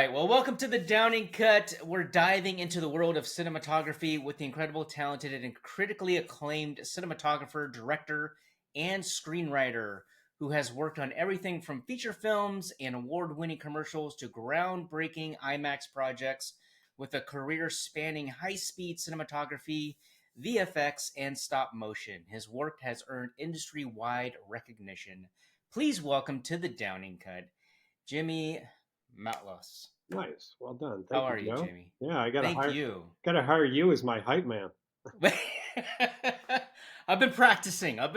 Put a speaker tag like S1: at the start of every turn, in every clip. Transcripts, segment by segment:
S1: right. Well, welcome to the Downing Cut. We're diving into the world of cinematography with the incredible, talented, and critically acclaimed cinematographer, director, and screenwriter who has worked on everything from feature films and award winning commercials to groundbreaking IMAX projects with a career spanning high speed cinematography, VFX, and stop motion. His work has earned industry wide recognition. Please welcome to the Downing Cut, Jimmy Matlosz.
S2: Nice. Well done.
S1: How
S2: Thank you,
S1: are you,
S2: Joe.
S1: Jimmy?
S2: Yeah, I gotta
S1: Thank
S2: hire
S1: you.
S2: gotta hire you as my hype man.
S1: I've been practicing. Got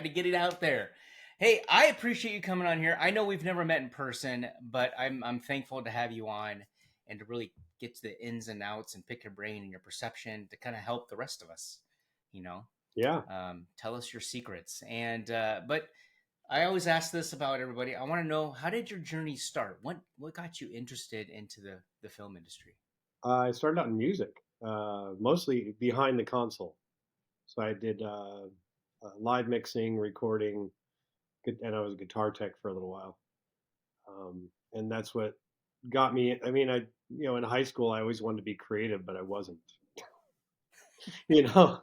S1: to get it out there. Hey, I appreciate you coming on here. I know we've never met in person, but I'm thankful to have you on and to really get to the ins and outs and pick your brain and your perception to kind of help the rest of us. You know,
S2: Yeah.
S1: tell us your secrets. And but I always ask this about everybody. I want to know, how did your journey start? What got you interested into the film industry?
S2: I started out in music, mostly behind the console. So I did live mixing, recording, and I was a guitar tech for a little while. And that's what got me. I mean, in high school, I always wanted to be creative, but I wasn't, you know.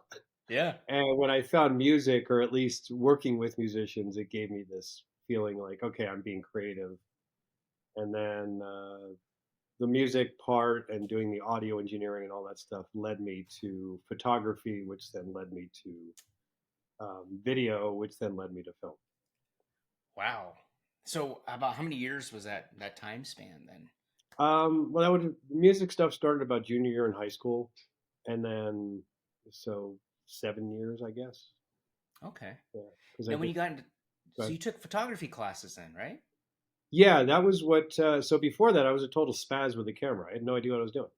S1: Yeah.
S2: And when I found music, or at least working with musicians, it gave me this feeling like, okay, I'm being creative. And then the music part and doing the audio engineering and all that stuff led me to photography, which then led me to video, which then led me to film.
S1: Wow. So about how many years was that time span then?
S2: Well, music stuff started about junior year in high school, and then so 7 years, I guess.
S1: Okay.
S2: Yeah, because I
S1: And when
S2: did.
S1: you got into, so
S2: But
S1: you took photography classes then, right?
S2: yeah, that was what. So before that, I was a total spaz with the camera. I had no idea what I was doing.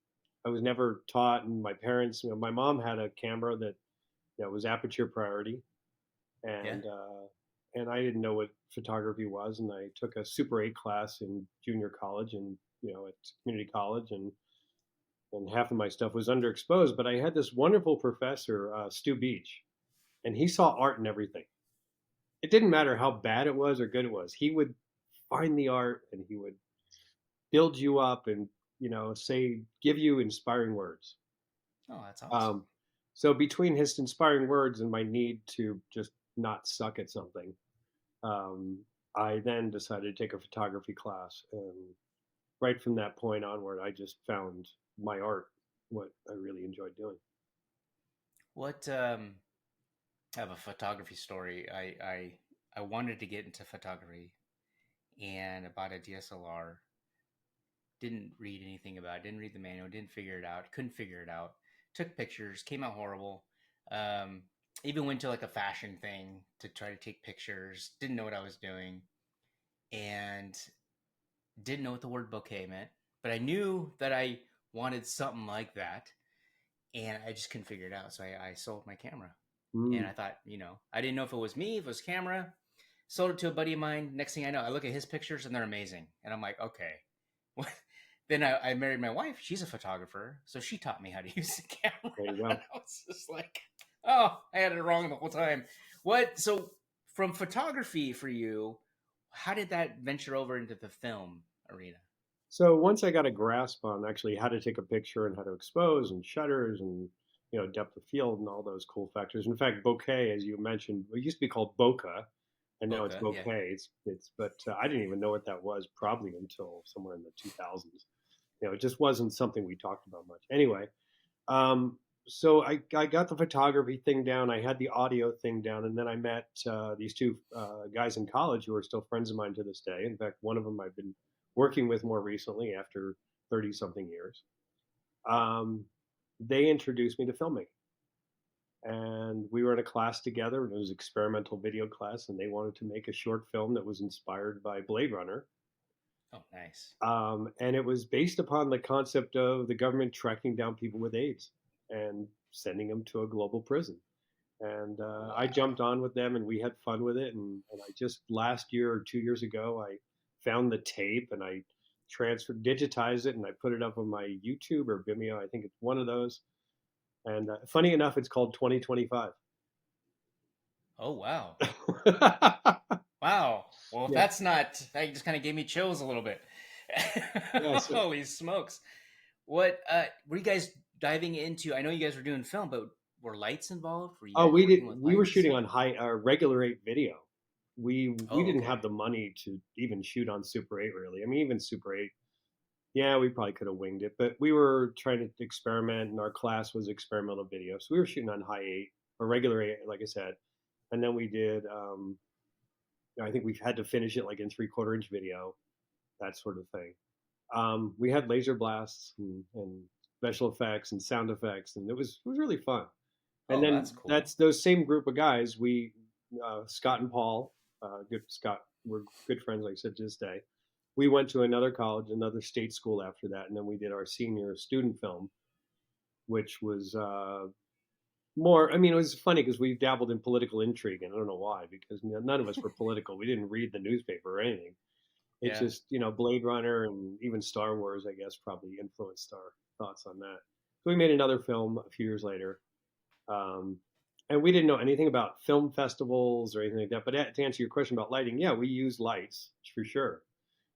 S2: I was never taught, and my parents, my mom had a camera that was aperture priority,
S1: Yeah.
S2: and I didn't know what photography was, and I took a Super 8 class in junior college, and at community college, and half of my stuff was underexposed. But I had this wonderful professor, Stu Beach, and he saw art in everything. It didn't matter how bad it was or good it was. He would find the art, and he would build you up, and say, give you inspiring words.
S1: Oh, that's awesome.
S2: Um, so between his inspiring words and my need to just not suck at something, um, I then decided to take a photography class, and right from that point onward, I just found my art, what I really enjoyed doing.
S1: What I have a photography story. I wanted to get into photography and I bought a DSLR. Didn't read anything about it, didn't read the manual, didn't figure it out, couldn't figure it out. Took pictures, came out horrible. Um, Even went to like a fashion thing to try to take pictures, didn't know what I was doing, and didn't know what the word bouquet meant, but I knew that I wanted something like that, and I just couldn't figure it out. So I sold my camera, and
S2: Mm.
S1: I thought, I didn't know if it was me, if it was camera. Sold it to a buddy of mine. Next thing I know, I look at his pictures and they're amazing, and I'm like, okay. Then I married my wife. She's a photographer, so she taught me how to use the camera.
S2: There you
S1: And
S2: go.
S1: I was just like, oh, I had it wrong the whole time. What? So from photography for you, how did that venture over into the film arena?
S2: So once I got a grasp on actually how to take a picture and how to expose and shutters and depth of field and all those cool factors. In fact, bokeh, as you mentioned, it used to be called bokeh, and now it's
S1: Bokeh, yeah.
S2: bokeh. It's but I didn't even know what that was probably until somewhere in the 2000s. It just wasn't something we talked about much. Anyway, um, so I got the photography thing down. I had the audio thing down, and then I met these two guys in college who are still friends of mine to this day. In fact, one of them I've been working with more recently after 30 something years. Um, they introduced me to filmmaking, and we were in a class together. And it was experimental video class, and they wanted to make a short film that was inspired by Blade Runner.
S1: Oh, nice.
S2: And it was based upon the concept of the government tracking down people with AIDS and sending them to a global prison. And I jumped
S1: Wow.
S2: on with them, and we had fun with it. And I just last year or 2 years ago, I found the tape, and I digitized it, and I put it up on my YouTube or Vimeo. I think it's one of those. And funny enough, it's called 2025.
S1: Oh, wow. Wow. Well, if
S2: Yeah.
S1: that's not, that just kind of gave me chills a little bit.
S2: Yeah. So,
S1: Holy smokes! What were you guys diving into? I know you guys were doing film, but were lights involved? Were you
S2: oh,
S1: guys
S2: we did.
S1: working with
S2: We were
S1: lights and
S2: shooting
S1: stuff?
S2: on high regular 8 video. We
S1: Oh,
S2: didn't
S1: okay.
S2: have the money to even shoot on Super 8 really. I mean, even Super 8. Yeah, we probably could have winged it, but we were trying to experiment, and our class was experimental video, so we were shooting on high 8 or regular 8, like I said, and then we did. I think we've had to finish it like in 3/4 inch video, that sort of thing. We had laser blasts and special effects and sound effects, and it was really fun. And
S1: Oh,
S2: then
S1: that's cool.
S2: that's those same group of guys. We Scott and Paul, good Scott, we're good friends, like I said, to this day. We went to another college, another state school after that, and then we did our senior student film, which was more. I mean, it was funny because we dabbled in political intrigue, and I don't know why, because none of us were political. We didn't read the newspaper or anything. It's
S1: Yeah,
S2: just Blade Runner and even Star Wars, I guess, probably influenced our thoughts on that. So we made another film a few years later, um, and we didn't know anything about film festivals or anything like that. But to answer your question about lighting, yeah, we use lights for sure,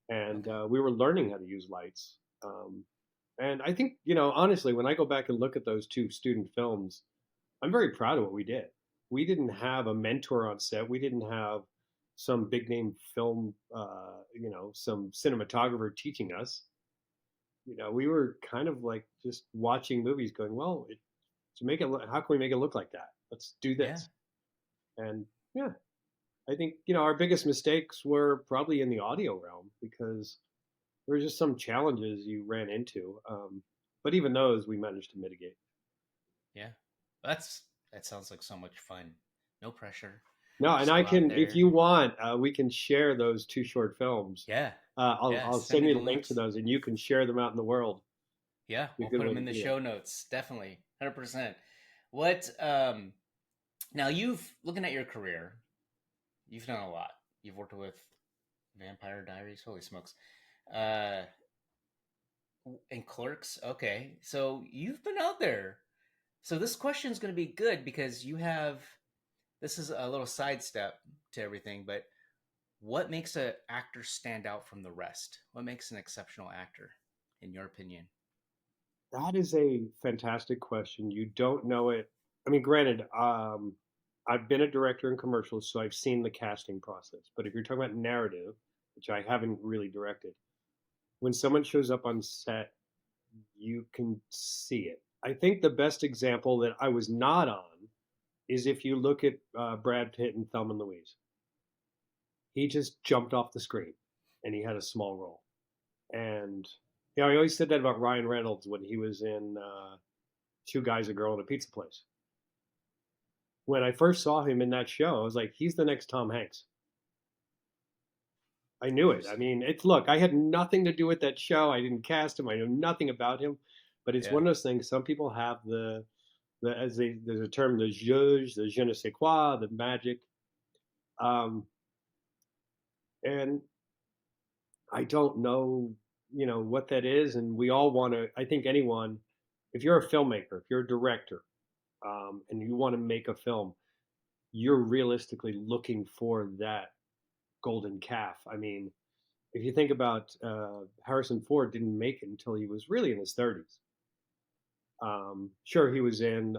S2: and
S1: okay.
S2: we were learning how to use lights. And I think, honestly, when I go back and look at those two student films, I'm very proud of what we did. We didn't have a mentor on set. We didn't have some big name film, some cinematographer teaching us. We were kind of like just watching movies, going, "Well, to make it look, how can we make it look like that? Let's do
S1: Yeah,
S2: this." And yeah, I think our biggest mistakes were probably in the audio realm because there were just some challenges you ran into. But even those we managed to mitigate.
S1: yeah. That sounds like so much fun. No pressure.
S2: No, and
S1: Just
S2: I
S1: go out
S2: can, if
S1: there.
S2: you want, we can share those two short films.
S1: Yeah,
S2: I'll
S1: yeah.
S2: I'll
S1: Send
S2: send
S1: me
S2: you
S1: the
S2: the link to
S1: links.
S2: those, and you can share them out in the world.
S1: Yeah,
S2: Be a
S1: we'll
S2: good
S1: put
S2: way
S1: them
S2: to
S1: in the
S2: do it.
S1: show notes. Definitely, 100%. What now you've looking at your career, you've done a lot. You've worked with Vampire Diaries, holy smokes. Uh and Clerks, okay. So you've been out there. So this question is going to be good because you have this is a little sidestep to everything, but what makes an actor stand out from the rest? What makes an exceptional actor, in your opinion?
S2: That is a fantastic question. You don't know it. I mean, granted, I've been a director in commercials, so I've seen the casting process. But if you're talking about narrative, which I haven't really directed, when someone shows up on set, you can see it. I think the best example that I was not on is if you look at Brad Pitt and Thelma and Louise. He just jumped off the screen, and he had a small role. And I always said that about Ryan Reynolds when he was in Two Guys, a Girl, and a Pizza Place. When I first saw him in that show, I was like, he's the next Tom Hanks. I knew it. I
S1: Interesting.
S2: mean, look, I had nothing to do with that show. I didn't cast him. I know nothing about him. But it's
S1: Yeah.
S2: one of those things. Some people have there's a term, the zhuzh, the je ne sais quoi, the magic. Um, and I don't know, what that is. And we all want to, I think anyone, if you're a filmmaker, if you're a director, and you want to make a film, you're realistically looking for that golden calf. I mean, if you think about Harrison Ford, didn't make it until he was really in his 30s. Sure, he was in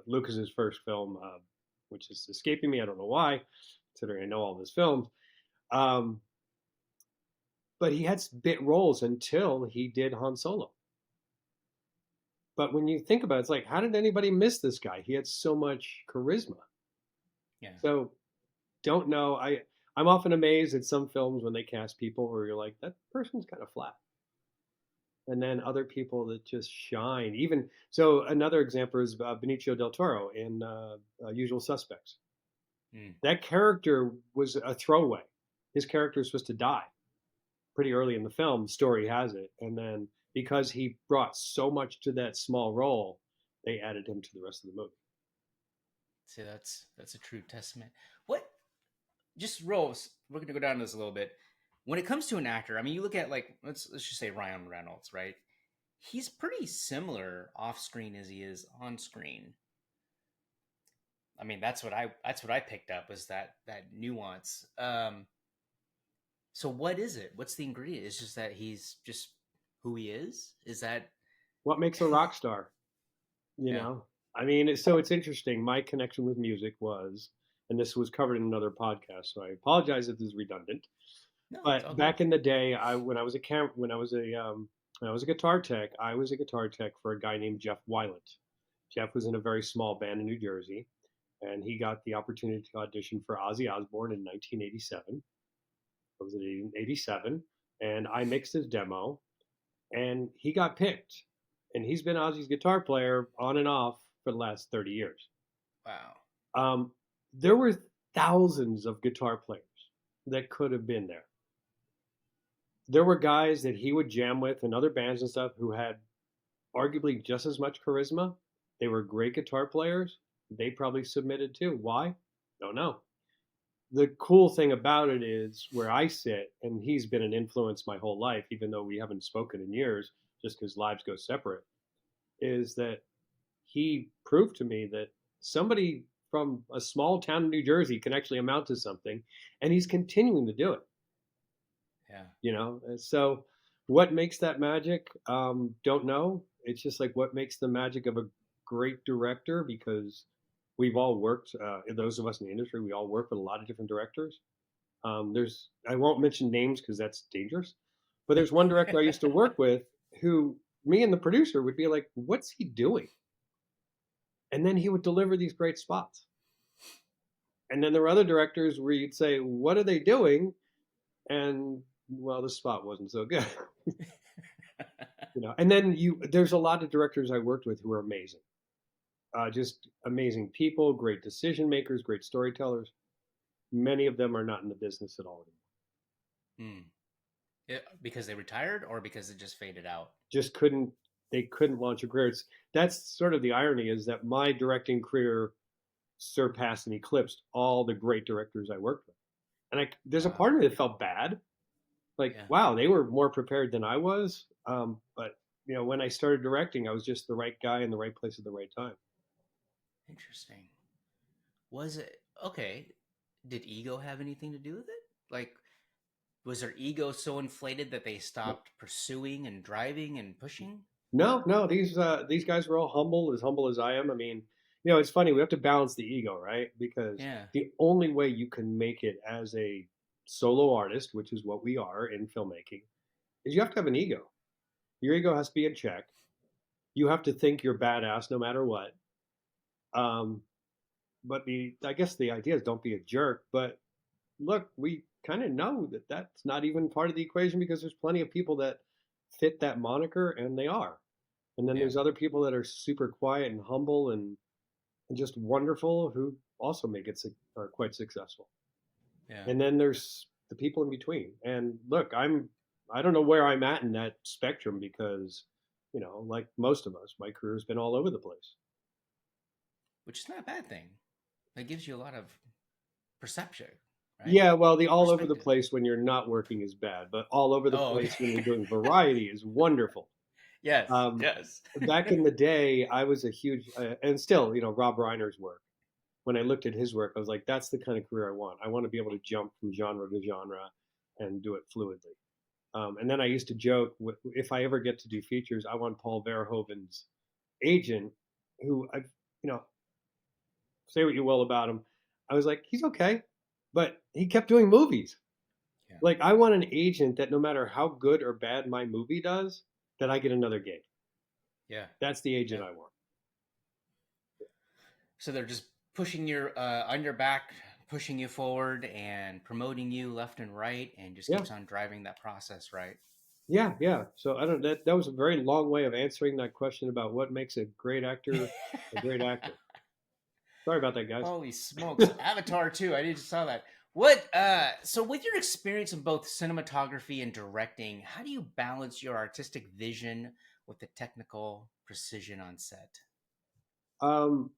S2: Lucas's first film, which is escaping me. I don't know why, considering I know all of his films. Um, but he had bit roles until he did Han Solo. But when you think about it, it's like, how did anybody miss this guy? He had so much charisma.
S1: Yeah.
S2: So don't know. I'm often amazed at some films when they cast people where you're like, that person's kind of flat. And then other people that just shine. Even so, another example is Benicio del Toro in Usual Suspects.
S1: Mm.
S2: That character was a throwaway. His character was supposed to die pretty early in the film. Story has it, and then because he brought so much to that small role, they added him to the rest of the movie.
S1: See, that's a true testament. What just Rose, we're gonna go down to this a little bit. When it comes to an actor, I mean, you look at like let's just say Ryan Reynolds, right? He's pretty similar off screen as he is on screen. I mean, that's what I picked up was that nuance. So what is it? What's the ingredient? It's just that he's just who he is? Is that
S2: What makes a rock star? You
S1: yeah.
S2: know, I mean, it's interesting. My connection with music was, and this was covered in another podcast, so I apologize if this is redundant.
S1: No, it's all
S2: But
S1: good.
S2: back in the day, when I was a guitar tech, I was a guitar tech for a guy named Jeff Wylant. Jeff was in a very small band in New Jersey, and he got the opportunity to audition for Ozzy Osbourne in 1987. I was in 87, and I mixed his demo, and he got picked. And he's been Ozzy's guitar player on and off for the last 30 years.
S1: Wow.
S2: Um, there were thousands of guitar players that could have been there. There were guys that he would jam with in other bands and stuff who had arguably just as much charisma. They were great guitar players. They probably submitted too. Why? Don't know. The cool thing about it is where I sit, and he's been an influence my whole life, even though we haven't spoken in years, just because lives go separate, is that he proved to me that somebody from a small town in New Jersey can actually amount to something, and he's continuing to do it.
S1: Yeah.
S2: So what makes that magic? Don't know. It's just like what makes the magic of a great director, because we've all worked. Those of us in the industry, we all work with a lot of different directors. There's I won't mention names because that's dangerous, but there's one director I used to work with who me and the producer would be like, "What's he doing?" And then he would deliver these great spots. And then there were other directors where you'd say, "What are they doing?" And well, the spot wasn't so good. And then there's a lot of directors I worked with who are amazing, just amazing people, great decision makers, great storytellers. Many of them are not in the business at all anymore.
S1: Hmm. Because they retired or because it just faded out?
S2: Just couldn't They couldn't launch a career. That's sort of the irony, is that my directing career surpassed and eclipsed all the great directors I worked with. And there's a
S1: Wow.
S2: part of me that felt bad, like,
S1: Yeah.
S2: wow, they were more prepared than I was. But when I started directing, I was just the right guy in the right place at the right time.
S1: Interesting. Was it okay? Did ego have anything to do with it? Like, was their ego so inflated that they stopped pursuing and driving and pushing?
S2: No, no, these guys were all humble as I am. I mean, it's funny. We have to balance the ego, right? Because
S1: Yeah.
S2: the only way you can make it as a solo artist, which is what we are in filmmaking, is you have to have an ego. Your ego has to be in check. You have to think you're badass no matter what. Um, but I guess the idea is don't be a jerk. But look, we kind of know that that's not even part of the equation, because there's plenty of people that fit that moniker and they are. And then
S1: Yeah.
S2: there's other people that are super quiet and humble and just wonderful who also are quite successful.
S1: Yeah.
S2: And then there's the people in between. And look, I don't know where I'm at in that spectrum, because, like most of us, my career's been all over the place.
S1: Which is not a bad thing. That gives you a lot of perception, right?
S2: Yeah, well, the all over the
S1: Perspective.
S2: place when you're not working is bad, but all over the
S1: Oh,
S2: place when you're
S1: okay.
S2: doing variety is wonderful.
S1: Yes.
S2: Um,
S1: Yes.
S2: Back in the day, I was a huge, and still, Rob Reiner's work. When I looked at his work, I was like, that's the kind of career I want. I want to be able to jump from genre to genre and do it fluidly. And then I used to joke, if I ever get to do features, I want Paul Verhoeven's agent, who you know, say what you will about him. I was like, he's okay, but he kept doing movies.
S1: Yeah.
S2: Like, I want an agent that no matter how good or bad my movie does, that I get another gig.
S1: Yeah.
S2: That's the agent
S1: Yeah.
S2: I want.
S1: So they're just pushing your on your back, pushing you forward, and promoting you left and right, and just
S2: Yeah,
S1: keeps on driving that process, right?
S2: yeah, yeah. So I don't. That was a very long way of answering that question about what makes a great actor a great actor. Sorry about that, guys.
S1: Holy smokes. Avatar too. I just saw that. What so with your experience in both cinematography and directing, how do you balance your artistic vision with the technical precision on set?
S2: um,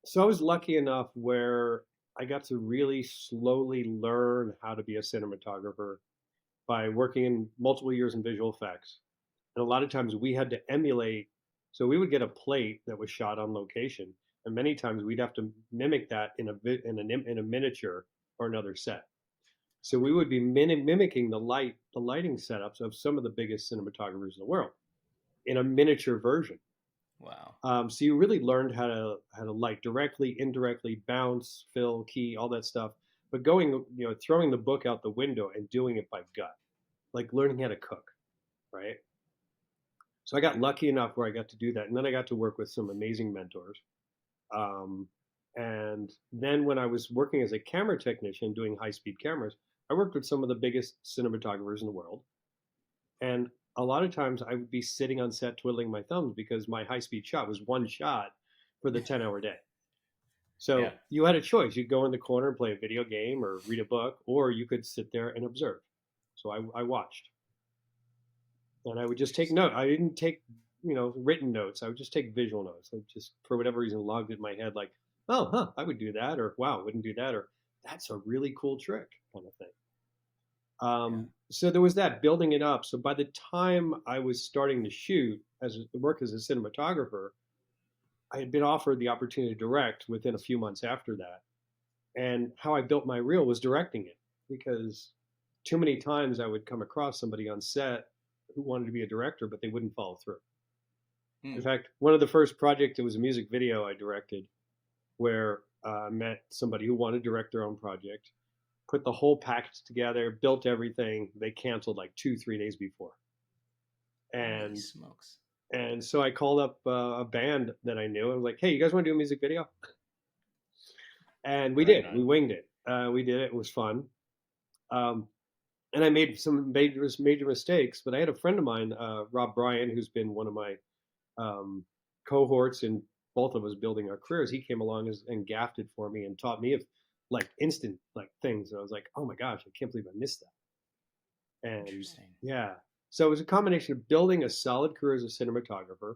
S2: so I was lucky enough where I got to really slowly learn how to be a cinematographer by working in multiple years in visual effects. And a lot of times we had to emulate. So we would get a plate that was shot on location, and many times we'd have to mimic that in a miniature or another set. So we would be mimicking the lighting setups of some of the biggest cinematographers in the world in a miniature version.
S1: Wow.
S2: So you really learned how to light directly, indirectly, bounce, fill, key, all that stuff. But going, throwing the book out the window and doing it by gut, like learning how to cook, right? So I got lucky enough where I got to do that, and then I got to work with some amazing mentors. Um, and then when I was working as a camera technician doing high speed cameras, I worked with some of the biggest cinematographers in the world. And a lot of times I would be sitting on set twiddling my thumbs because my high speed shot was one shot for the 10-hour day.
S1: Yeah.
S2: So you had a choice. You'd go in the corner and play a video game or read a book, or you could sit there and observe. So I watched, and I would just take
S1: Interesting.
S2: note. I didn't take, written notes. I would just take visual notes. I just, for whatever reason, logged it in my head like, oh, huh, I would do that, or wow, I wouldn't do that, or that's a really cool trick kind of thing.
S1: Yeah.
S2: So there was that building it up. So by the time I was starting to shoot work as a cinematographer, I had been offered the opportunity to direct within a few months after that. And how I built my reel was directing it because too many times I would come across somebody on set who wanted to be a director, but they wouldn't follow through.
S1: Hmm.
S2: In fact, one of the first projects, it was a music video I directed where I met somebody who wanted to direct their own project, put the whole package together, built everything. They canceled like 2, 3 days before.
S1: Holy
S2: And
S1: smokes.
S2: and so I called up a band that I knew. I was like, "Hey, you guys want to do a music video?" And we
S1: Right
S2: did. We
S1: on.
S2: winged it. We did it. It was fun. Um, and I made some major mistakes, but I had a friend of mine, Rob Bryan, who's been one of my um, cohorts in both of us building our careers. He came along and gaffed it for me and taught me of like instant like things. And I was like, oh my gosh, I can't believe I missed that. And
S1: Interesting.
S2: yeah, so it was a combination of building a solid career as a cinematographer,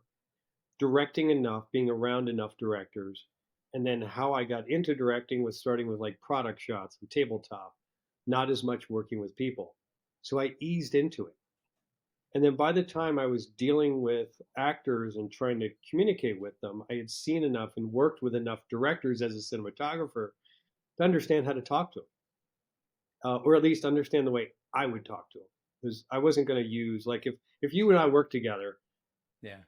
S2: directing enough, being around enough directors, and then how I got into directing was starting with like product shots and tabletop, not as much working with people. So I eased into it. And then by the time I was dealing with actors and trying to communicate with them, I had seen enough and worked with enough directors as a cinematographer to understand how to talk to them, or at least understand the way I would talk to them. Because I wasn't going to use like if you and I worked together,
S1: Yeah.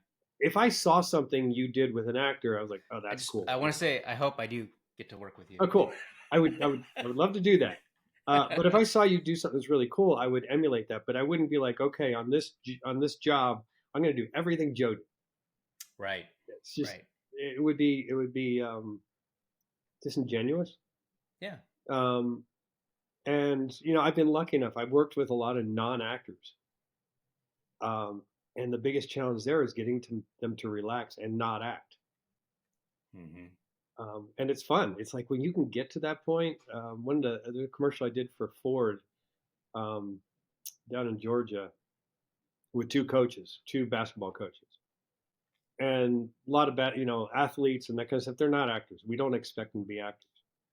S2: if I saw something you did with an actor, I was like, oh,
S1: I
S2: that's
S1: just
S2: cool.
S1: I want to say I hope I do get to work with you.
S2: Oh, cool. I would love to do that. But if I saw you do something that's really cool, I would emulate that. But I wouldn't be like, okay, on this job, I'm going to do everything Joe did.
S1: Right.
S2: It's just
S1: Right.
S2: it would be disingenuous.
S1: Yeah.
S2: Um, and I've been lucky enough. I've worked with a lot of non-actors, um, and the biggest challenge there is getting them to relax and not act.
S1: Mm-hmm.
S2: And it's fun. It's like when you can get to that point. One of the commercial I did for Ford um, down in Georgia with two coaches, two basketball coaches, and a lot of athletes and that kind of stuff. They're not actors. We don't expect them to be actors.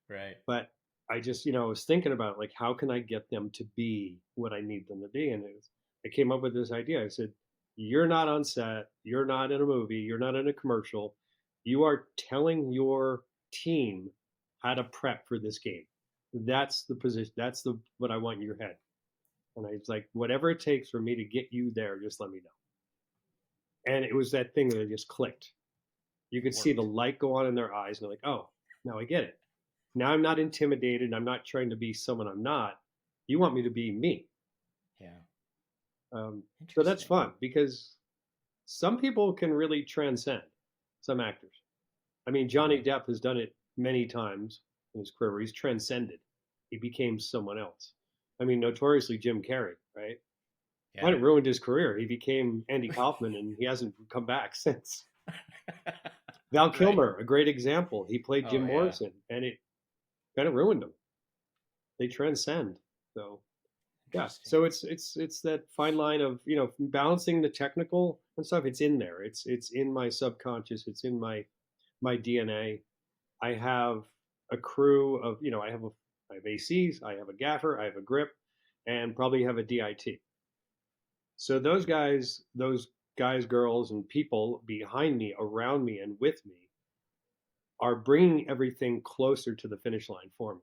S1: Right.
S2: But I just, was thinking about like how can I get them to be what I need them to be, and I came up with this idea. I said, "You're not on set. You're not in a movie. You're not in a commercial. You are telling your team how to prep for this game. That's the position. That's the what I want in your head." And I was like, "Whatever it takes for me to get you there, just let me know." And it was that thing that just clicked. You
S1: It
S2: could see the
S1: worked.
S2: light go on in their eyes, and they're like, "Oh, now I get it. Now I'm not intimidated. I'm not trying to be someone I'm not. You want me to be me."
S1: Yeah.
S2: So that's
S1: Interesting.
S2: fun because some people can really transcend some actors. I mean, Johnny
S1: Uh-huh.
S2: Depp has done it many times in his career where he's transcended. He became someone else. I mean, notoriously Jim Carrey, right?
S1: Yeah.
S2: Might have ruined his career. He became Andy Kaufman and he hasn't come back since. Val
S1: Right.
S2: Kilmer, a great example. He played Jim
S1: Oh yeah.
S2: Morrison and it kind of ruined him. They transcend. So yeah,
S1: Interesting.
S2: so it's that fine line of balancing the technical and stuff. It's in there. It's in my subconscious. It's in my DNA. I have a crew of I have ACs, I have a gaffer, I have a grip, and probably have a DIT. So
S1: Hmm.
S2: those guys, girls, and people behind me, around me, and with me are bringing everything closer to the finish line for me.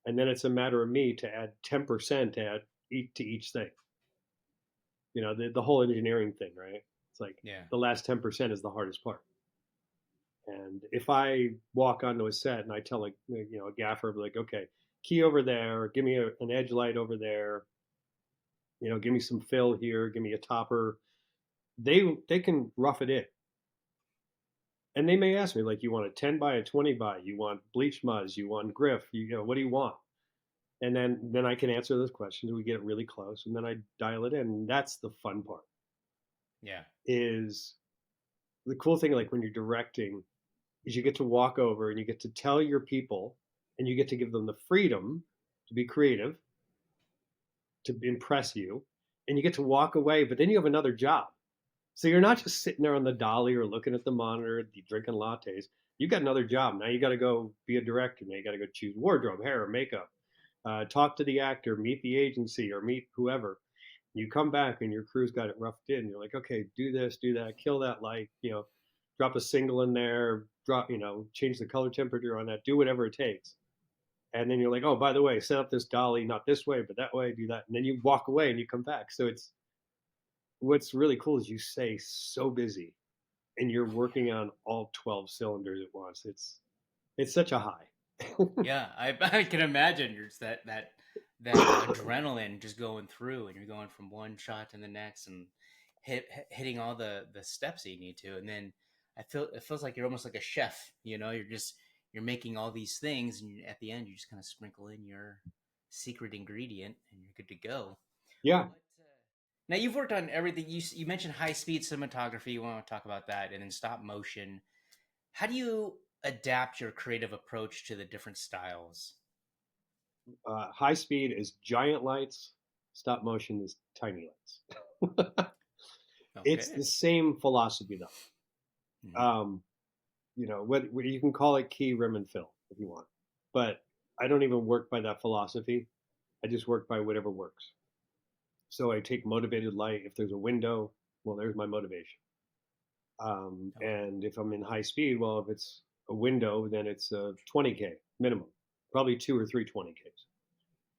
S2: and then it's a matter of me to add 10% to add to each thing. The whole engineering thing, right? It's like
S1: Yeah.
S2: the last 10% is the hardest part. And if I walk onto a set and I tell a gaffer like, okay, key over there, give me an edge light over there, give me some fill here, give me a topper. They can rough it in, and they may ask me like, you want a 10 by a 20 by, you want bleach muzz, you want griff, what do you want? And then I can answer those questions. We get really close, and then I dial it in. And that's the fun part.
S1: Yeah.
S2: Is the cool thing, like when you're directing, is you get to walk over and you get to tell your people, and you get to give them the freedom to be creative, to impress you, and you get to walk away. But then you have another job. So you're not just sitting there on the dolly or looking at the monitor, drinking lattes. You got another job. Now you got to go be a director. Now you got to go choose wardrobe, hair, makeup, talk to the actor, meet the agency, or meet whoever. You come back and your crew's got it roughed in. You're like, okay, do this, do that, kill that light, drop a single in there, change the color temperature on that, do whatever it takes. And then you're like, oh, by the way, set up this dolly, not this way, but that way, do that. And then you walk away and you come back. So what's really cool is you stay so busy and you're working on all 12 cylinders at once. It's such a high.
S1: Yeah, I can imagine just that adrenaline just going through, and you're going from one shot to the next, and hitting all the steps that you need to, and then it feels like you're almost like a chef. You're making all these things, and at the end you just kind of sprinkle in your secret ingredient, and you're good to go.
S2: Yeah.
S1: Now you've worked on everything. You mentioned high speed cinematography. You want to talk about that, and then stop motion. How do you adapt your creative approach to the different styles?
S2: High speed is giant lights. Stop motion is tiny lights. It's
S1: Okay.
S2: the same philosophy though.
S1: Mm-hmm.
S2: What you can call it key, rim, and fill if you want, but I don't even work by that philosophy. I just work by whatever works. So I take motivated light. If there's a window, well, there's my motivation.
S1: Okay.
S2: And if I'm in high speed, well, if it's a window, then it's a 20K minimum, probably two or three 20Ks.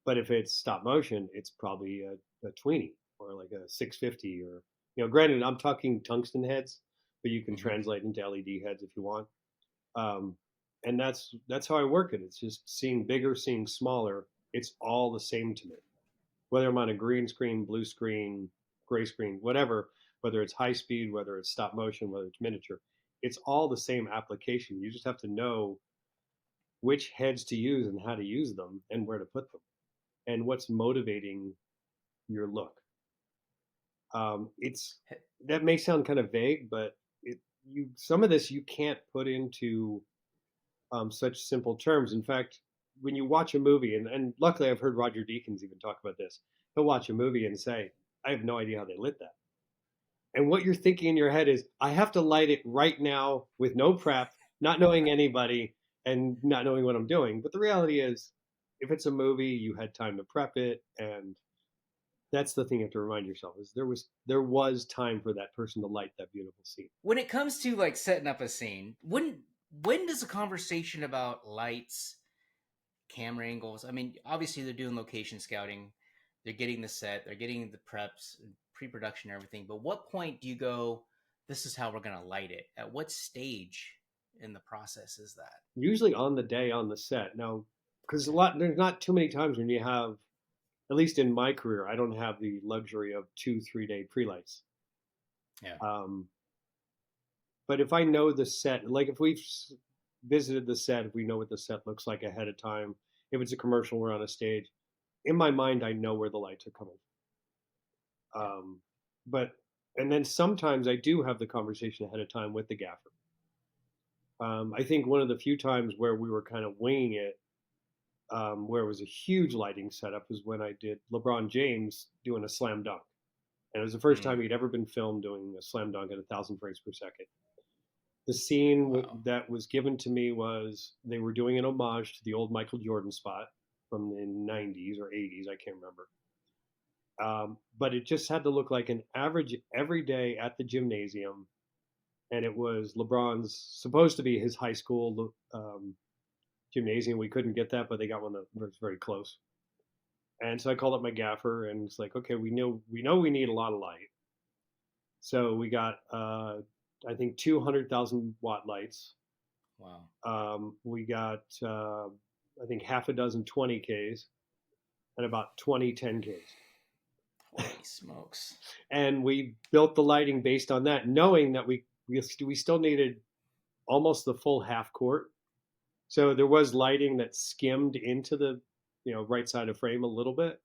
S2: But if it's stop motion, it's probably a tweenie or like a 650 or, granted, I'm talking tungsten heads, but you can
S1: Mm-hmm.
S2: translate into LED heads if you want. Um, and that's how I work it. It's just seeing bigger, seeing smaller. It's all the same to me, whether I'm on a green screen, blue screen, gray screen, whatever, whether it's high speed, whether it's stop motion, whether it's miniature, it's all the same application. You just have to know which heads to use and how to use them and where to put them and what's motivating your look. It's that may sound kind of vague, but some of this you can't put into such simple terms. In fact, when you watch a movie, and luckily I've heard Roger Deakins even talk about this, he'll watch a movie and say, I have no idea how they lit that. And what you're thinking in your head is, I have to light it right now with no prep, not knowing anybody, and not knowing what I'm doing. But the reality is, if it's a movie, you had time to prep it, and that's the thing you have to remind yourself is there was time for that person to light that beautiful scene.
S1: When it comes to like setting up a scene, when does a conversation about lights, camera angles? I mean, obviously they're doing location scouting, they're getting the set, they're getting the preps, pre-production, and everything. But what point do you go, "This is how we're gonna light it"? At what stage in the process is that?
S2: Usually on the day on the set. Now, because
S1: Okay.
S2: there's not too many times when you have, at least in my career, I don't have the luxury of 2 3 day pre-lights.
S1: Yeah.
S2: Um, but if I know the set, like if we've visited the set, if we know what the set looks like ahead of time, if it's a commercial, we're on a stage. In my mind, I know where the lights are coming.
S1: Yeah.
S2: But and then sometimes I do have the conversation ahead of time with the gaffer. I think one of the few times where we were kind of winging it, where it was a huge lighting setup, was when I did LeBron James doing a slam dunk, and it was the first time
S1: Mm.
S2: he'd ever been filmed doing a slam dunk at 1,000 frames per second. The scene
S1: Wow.
S2: that was given to me was they were doing an homage to the old Michael Jordan spot from the 90s or 80s, I can't remember. But it just had to look like an average every day at the gymnasium, and it was LeBron's supposed to be his high school gymnasium. We couldn't get that, but they got one that was very close. And so I called up my gaffer, and it's like, okay, we know we need a lot of light. So we got I think 200,000 watt lights.
S1: Wow.
S2: We got I think half a dozen 20Ks and about 20 10Ks.
S1: Holy smokes.
S2: And we built the lighting based on that, knowing that we still needed almost the full half court. So there was lighting that skimmed into the right side of frame a little bit.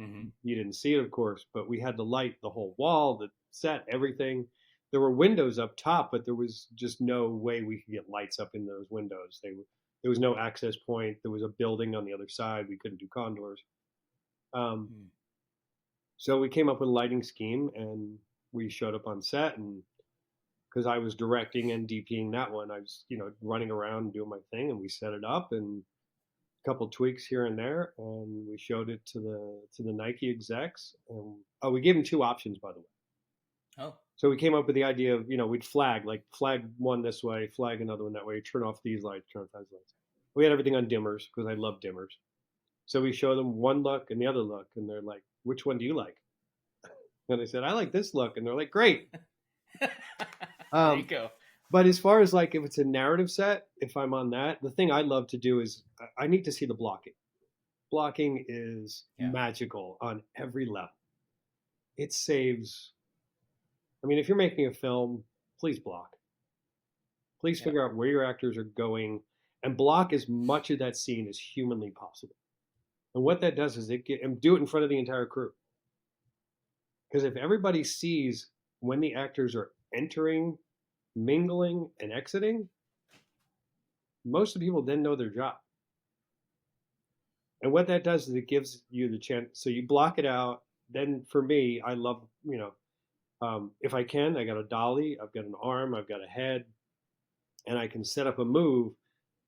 S1: Mm-hmm.
S2: You didn't see it, of course, but we had to light the whole wall, the set, everything. There were windows up top, but there was just no way we could get lights up in those windows. There was no access point. There was a building on the other side. We couldn't do condors. Um,
S1: Mm.
S2: so we came up with a lighting scheme, and we showed up on set. And because I was directing and DPing that one, I was running around doing my thing, and we set it up and couple tweaks here and there, and we showed it to the Nike execs. And we gave them two options, by the way.
S1: Oh.
S2: So we came up with the idea of we'd flag one this way, flag another one that way, turn off these lights, turn off those lights. We had everything on dimmers because I love dimmers. So we show them one look and the other look, and they're like, "Which one do you like?" And I said, "I like this look," and they're like, "Great."
S1: There you
S2: Um,
S1: go.
S2: but as far as like if it's a narrative set, if I'm on that, the thing I love to do is I need to see the blocking. Blocking is
S1: Yeah.
S2: magical on every level. It saves. I mean, if you're making a film, please block. Please
S1: Yeah.
S2: figure out where your actors are going and block as much of that scene as humanly possible. And what that does is and do it in front of the entire crew. Because if everybody sees when the actors are entering, mingling, and exiting, most of the people then know their job. And what that does is it gives you the chance. So you block it out. Then for me, I love, if I can, I got a dolly, I've got an arm, I've got a head, and I can set up a move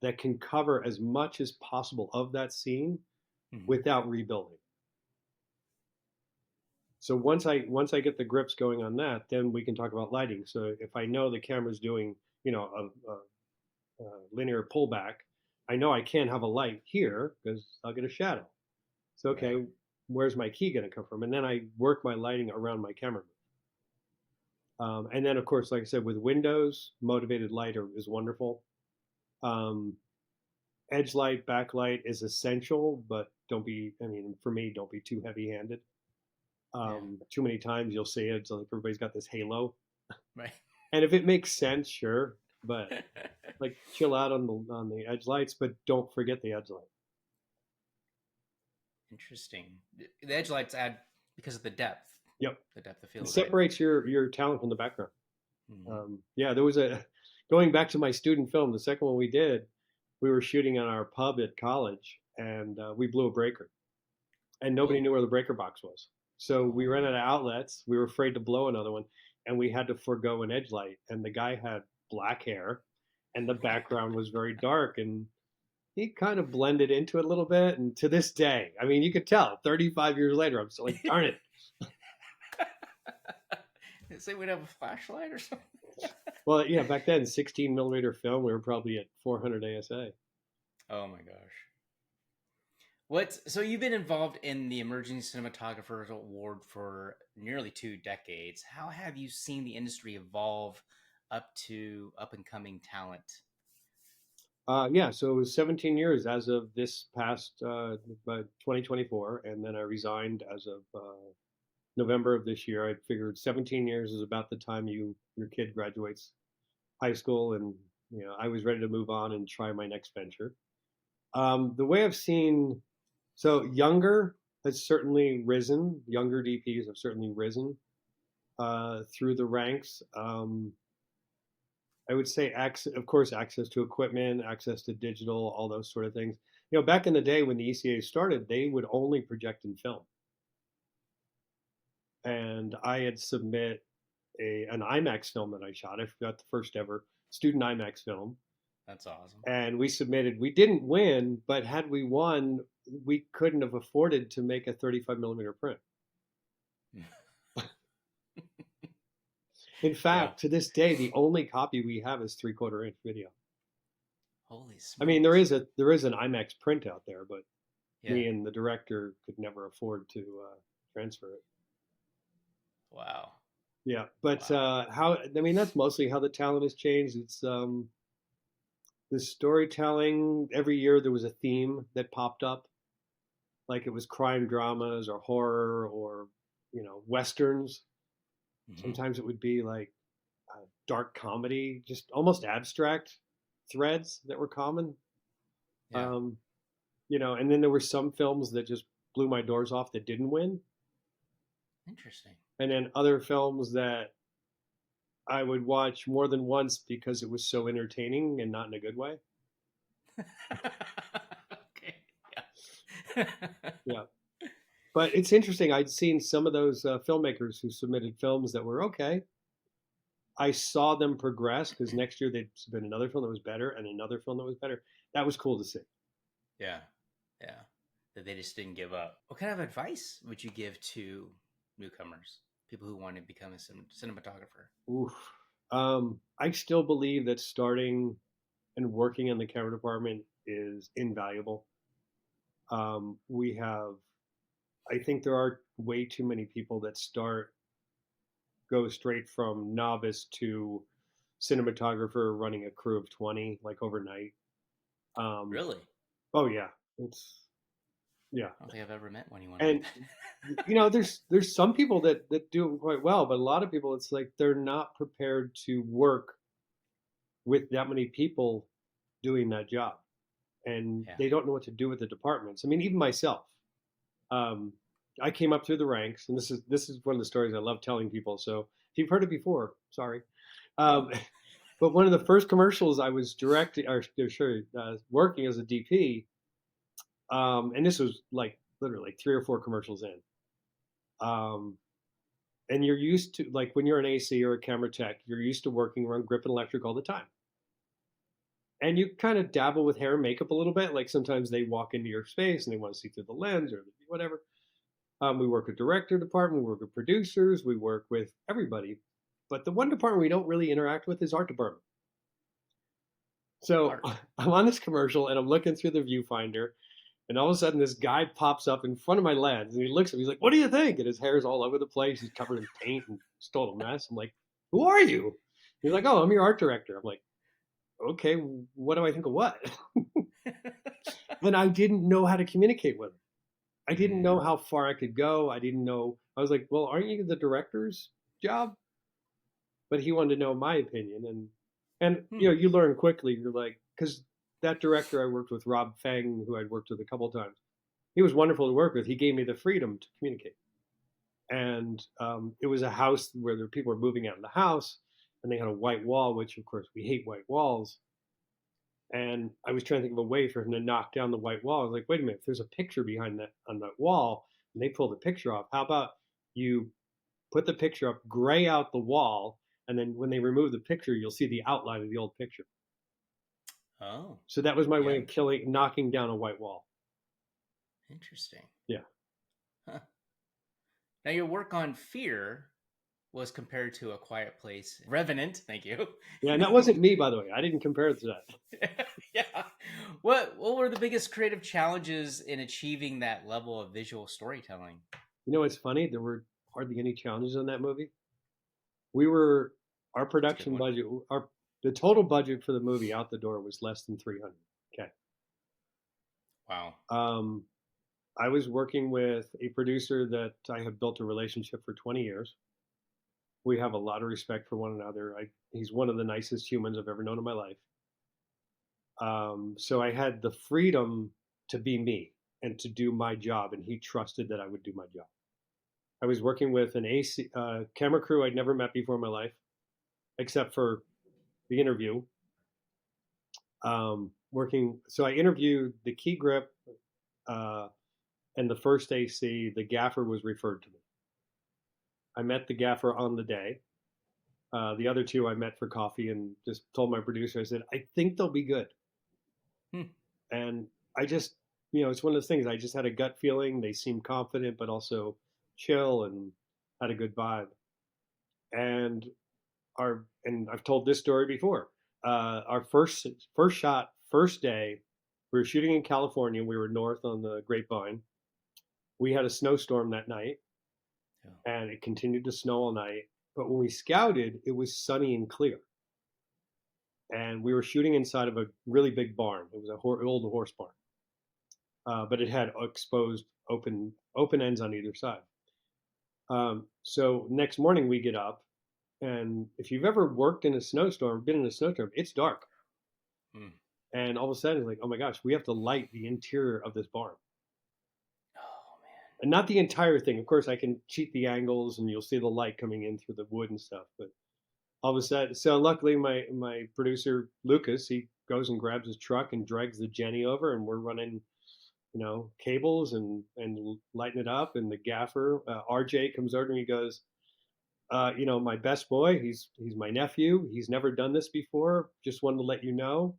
S2: that can cover as much as possible of that scene
S1: Mm-hmm.
S2: without rebuilding. So once I get the grips going on that, then we can talk about lighting. So if I know the camera's doing, a linear pullback, I know I can't have a light here because I'll get a shadow. So
S1: Right.
S2: okay, where's my key going to come from? And then I work my lighting around my camera. And then, of course, like I said, with Windows, motivated light is wonderful. Um, edge light, backlight is essential, but I mean, for me, don't be too heavy handed.
S1: Yeah.
S2: Too many times you'll see it. So like everybody's got this halo.
S1: Right.
S2: And if it makes sense, sure. But like chill out on the edge lights, but don't forget the edge light.
S1: Interesting. The edge lights add because of
S2: Yep.
S1: the depth of
S2: It
S1: field, right?
S2: separates your talent from the background.
S1: Mm-hmm.
S2: Yeah, there was going back to my student film, the second one we did, we were shooting on our pub at college, and we blew a breaker, and nobody
S1: Whoa.
S2: knew where the breaker box was. So we
S1: Oh
S2: ran out
S1: man.
S2: of outlets. We were afraid to blow another one, and we had to forego an edge light. And the guy had black hair, and the background was very dark, and he kind of blended into it a little bit. And to this day, I mean, you could tell 35 years later, I'm still like, darn it.
S1: Did say we'd have a flashlight or something?
S2: Well, yeah, back then, 16 millimeter film, we were probably at 400 ASA.
S1: Oh my gosh. So you've been involved in the Emerging Cinematographers Award for nearly 2 decades. How have you seen the industry evolve up to up and coming talent?
S2: Yeah, so it was 17 years as of this past 2024, and then I resigned as of November of this year. I figured 17 years is about the time your kid graduates high school, and I was ready to move on and try my next venture. The way I've seen, so younger has certainly risen. Younger DPs have certainly risen through the ranks. I would say, of course, access to equipment, access to digital, all those sort of things. Back in the day when the ECA started, they would only project in film, and I had submit an IMAX film that I shot. I forgot the first ever student IMAX film,
S1: That's awesome.
S2: and we submitted. We didn't win, but had we won, we couldn't have afforded to make a 35 millimeter print. In
S1: Yeah.
S2: fact, to this day, the only copy we have is 3/4 inch video.
S1: Holy
S2: I mean, there
S1: smokes.
S2: is an IMAX print out there, but
S1: Yeah.
S2: me and the director could never afford to transfer it.
S1: Wow.
S2: Yeah, but
S1: Wow.
S2: how? I mean, that's mostly how the talent has changed. It's the storytelling. Every year there was a theme that popped up, like it was crime dramas or horror or westerns.
S1: Hmm.
S2: Sometimes it would be like dark comedy, just almost abstract threads that were common.
S1: Yeah.
S2: Um, and then there were some films that just blew my doors off that didn't win,
S1: Interesting.
S2: and then other films that I would watch more than once because it was so entertaining and not in a good way.
S1: Okay. Yeah.
S2: Yeah, but it's interesting. I'd seen some of those filmmakers who submitted films that were okay. I saw them progress because next year they'd submit another film that was better and another film that was better. That was cool to see.
S1: Yeah. Yeah. That they just didn't give up. What kind of advice would you give to newcomers, people who want to become a cinematographer?
S2: Oof. I still believe that starting and working in the camera department is invaluable. We have, I think there are way too many people that go straight from novice to cinematographer running a crew of 20 like overnight. Um,
S1: Really?
S2: oh yeah, it's yeah.
S1: I don't think I've ever met anyone like
S2: And there's some people that do it quite well, but a lot of people it's like they're not prepared to work with that many people doing that job, and
S1: that. Yeah.
S2: they don't know what to do with the departments. I mean, even myself, um, I came up through the ranks, and this is one of the stories I love telling people. So if you've heard it before, sorry.
S1: No.
S2: Um, but one of the first commercials I was directing, or sure, working as a DP, and this was like literally 3 or 4 commercials in. Um, and you're used to like when you're an AC or a camera tech, you're used to working around grip and electric all the time. And you kind of dabble with hair and makeup a little bit. Like sometimes they walk into your space and they want to see through the lens or whatever. We work with director department, we work with producers, we work with everybody. But the one department we don't really interact with is art department. So
S1: Art.
S2: I'm on this commercial and I'm looking through the viewfinder, and all of a sudden this guy pops up in front of my lens and he looks at me. He's like, "What do you think?" And his hair's all over the place. He's covered in paint and it's total mess. I'm like, "Who are you?" He's like, "Oh, I'm your art director." I'm like, "Okay, what do I think of what?" And I didn't know how to communicate with him. I didn't know
S1: Mm.
S2: how far I could go. I didn't know. I was like, "Well, aren't you the director's job?" But he wanted to know my opinion, and
S1: Hmm.
S2: you learn quickly. You're like, because that director I worked with, Rob Fang, who I'd worked with a couple of times, he was wonderful to work with. He gave me the freedom to communicate, and it was a house where there people were moving out of the house, and they had a white wall, which of course we hate white walls. And I was trying to think of a way for him to knock down the white wall. I was like, wait a minute, if there's a picture behind that on that wall, and they pull the picture off, how about you put the picture up, gray out the wall, and then when they remove the picture, you'll see the outline of the old picture.
S1: Oh.
S2: So that was my way
S1: Yeah.
S2: of knocking down a white wall.
S1: Interesting.
S2: Yeah,
S1: Huh. Now your work on Fear was compared to A Quiet Place. Revenant. Thank you.
S2: yeah, and that wasn't me, by the way. I didn't compare it to that.
S1: Yeah. What were the biggest creative challenges in achieving that level of visual storytelling?
S2: You know, it's funny. There were hardly any challenges in that movie. We were our
S1: That's a good
S2: production
S1: one.
S2: budget, our the total budget for the movie out the door was less than 300. Okay.
S1: Wow.
S2: Um, I was working with a producer that I have built a relationship for 20 years. We have a lot of respect for one another. He's one of the nicest humans I've ever known in my life. So I had the freedom to be me and to do my job, and he trusted that I would do my job. I was working with an AC camera crew I'd never met before in my life, except for the interview. So I interviewed the key grip uh, and the first AC. The gaffer was referred to me. I met the gaffer on the day. The other two I met for coffee and just told my producer, I said, I think they'll be good.
S1: Hmm.
S2: And I just, it's one of those things. I just had a gut feeling. They seemed confident, but also chill and had a good vibe. And and I've told this story before. Our first shot First day, we were shooting in California. We were north on the Grapevine. We had a snowstorm that night,
S1: Yeah.
S2: and it continued to snow all night. But when we scouted, it was sunny and clear. And we were shooting inside of a really big barn. It was an old horse barn, but it had exposed open ends on either side. So next morning we get up, and if you've ever worked in a snowstorm, been in a snowstorm, it's dark.
S1: Mm.
S2: And all of a sudden, it's like, oh my gosh, we have to light the interior of this barn.
S1: Oh man.
S2: And not the entire thing. Of course, I can cheat the angles, and you'll see the light coming in through the wood and stuff. But all of a sudden, so luckily, my producer Lucas, he goes and grabs his truck and drags the Jenny over, and we're running, cables and lighting it up. And the gaffer RJ comes over and he goes, my best boy, he's my nephew. He's never done this before. Just wanted to let you know.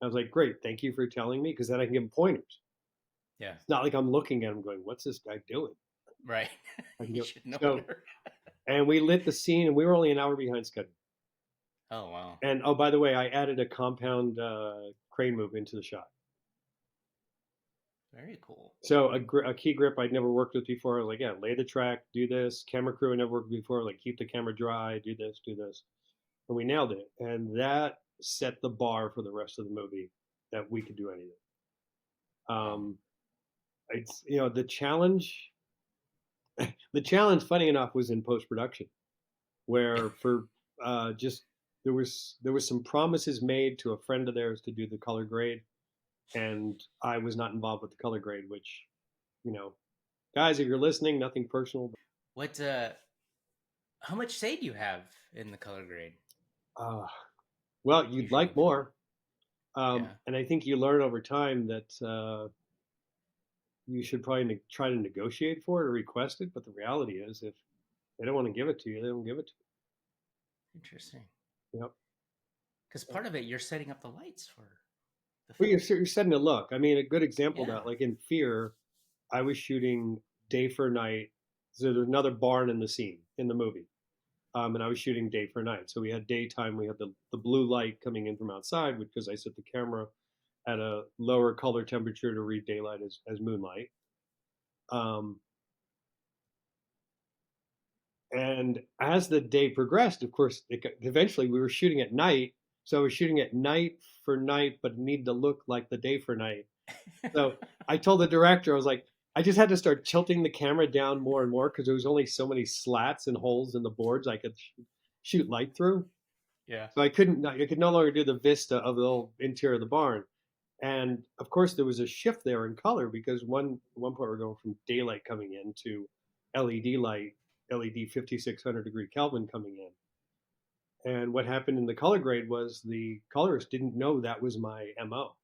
S2: I was like, great, thank you for telling me, because then I can give him pointers.
S1: Yeah.
S2: It's not like I'm looking at him going, what's this guy doing?
S1: Right.
S2: I can
S1: You
S2: go.
S1: should know
S2: So,
S1: better.
S2: and we lit the scene, and we were only an hour behind schedule.
S1: Oh wow.
S2: And oh, by the way, I added a compound crane move into the shot.
S1: Very cool.
S2: So a key grip I'd never worked with before. I was like, yeah, lay the track, do this. Camera crew I never worked with before. Like, keep the camera dry, do this, do this. And we nailed it. And that set the bar for the rest of the movie, that we could do anything.
S1: Wow.
S2: It's the challenge. The challenge, funny enough, was in post production, where for just there was some promises made to a friend of theirs to do the color grade, and I was not involved with the color grade. Which, you know, guys, if you're listening, nothing personal.
S1: What how much say do you have in the color grade
S2: Uh, well, you'd
S1: usually?
S2: like more,
S1: Yeah.
S2: and I think you learn over time that you should probably try to negotiate for it or request it. But the reality is, if they don't want to give it to you, they don't give it to
S1: Interesting.
S2: you. Yep.
S1: Because part of it, you're setting up the lights for the
S2: Well,
S1: film.
S2: you're setting a look. I mean, a good example of
S1: Yeah.
S2: that, like in Fear, I was shooting day for night. So there's another barn in the scene in the movie, and I was shooting day for night. So we had daytime. We had the blue light coming in from outside because I set the camera at a lower color temperature to read daylight as moonlight. Um, and as the day progressed, of course, eventually we were shooting at night. So I was shooting at night for night, but it needed to look like the day for night. So I told the director, I was like, I just had to start tilting the camera down more and more, because there was only so many slats and holes in the boards I could shoot light through.
S1: Yeah.
S2: So I could no longer do the vista of the whole interior of the barn. And of course, there was a shift there in color, because one point we're going from daylight coming in to LED light, LED 5600 degree Kelvin coming in. And what happened in the color grade was the colorist didn't know that was my MO.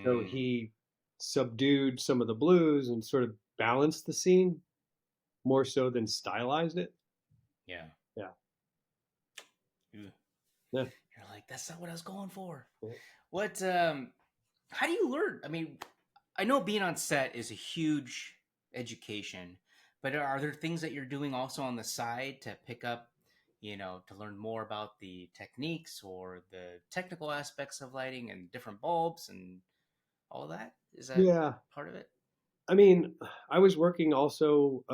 S2: So
S1: Mm.
S2: he subdued some of the blues and sort of balanced the scene more so than stylized it.
S1: Yeah.
S2: Yeah.
S1: Ew.
S2: Yeah.
S1: You're like, that's not what I was going for.
S2: Yeah.
S1: What how do you learn? I mean, I know being on set is a huge education, but are there things that you're doing also on the side to pick up, to learn more about the techniques or the technical aspects of lighting and different bulbs and all of that? Is that
S2: Yeah.
S1: part of it?
S2: I mean, I was working also,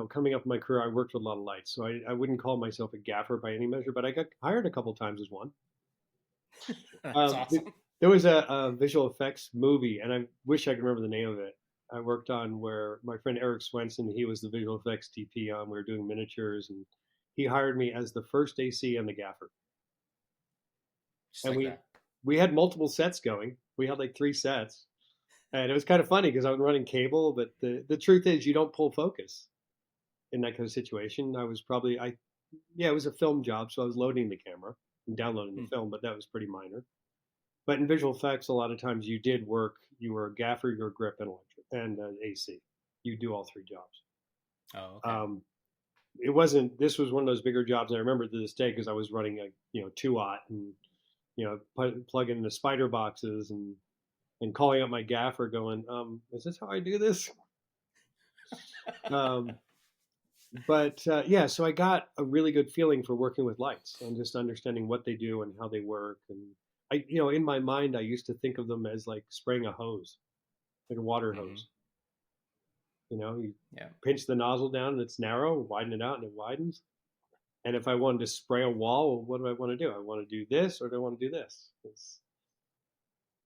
S2: coming up in my career, I worked with a lot of lights. So I wouldn't call myself a gaffer by any measure, but I got hired a couple times as one.
S1: That's
S2: Um,
S1: awesome.
S2: there was a visual effects movie, and I wish I could remember the name of it. I worked on, where my friend Eric Swenson, he was the visual effects DP on. We were doing miniatures, and he hired me as the first AC and the gaffer.
S1: Just
S2: And
S1: like
S2: we
S1: that.
S2: we had multiple sets going. We had like three sets, and it was kind of funny because I was running cable. But the truth is, you don't pull focus in that kind of situation. I was probably I yeah, it was a film job, so I was loading the camera and downloading the
S1: Hmm.
S2: film, but that was pretty minor. But in visual effects, a lot of times you did work. You were a gaffer, you were a grip, and electric, and AC. You do all three jobs.
S1: Oh, okay.
S2: Um, it wasn't. This was one of those bigger jobs. And I remember to this day because I was running a 2-aught, and plugging the spider boxes, and calling up my gaffer, going, "Is this how I do this?" Um, but yeah, so I got a really good feeling for working with lights and just understanding what they do and how they work. And in my mind, I used to think of them as like spraying a hose, like a water
S1: Mm-hmm.
S2: hose. You
S1: Yeah.
S2: pinch the nozzle down and it's narrow, widen it out and it widens. And if I wanted to spray a wall, what do I want to do? I want to do this or do I want to do this?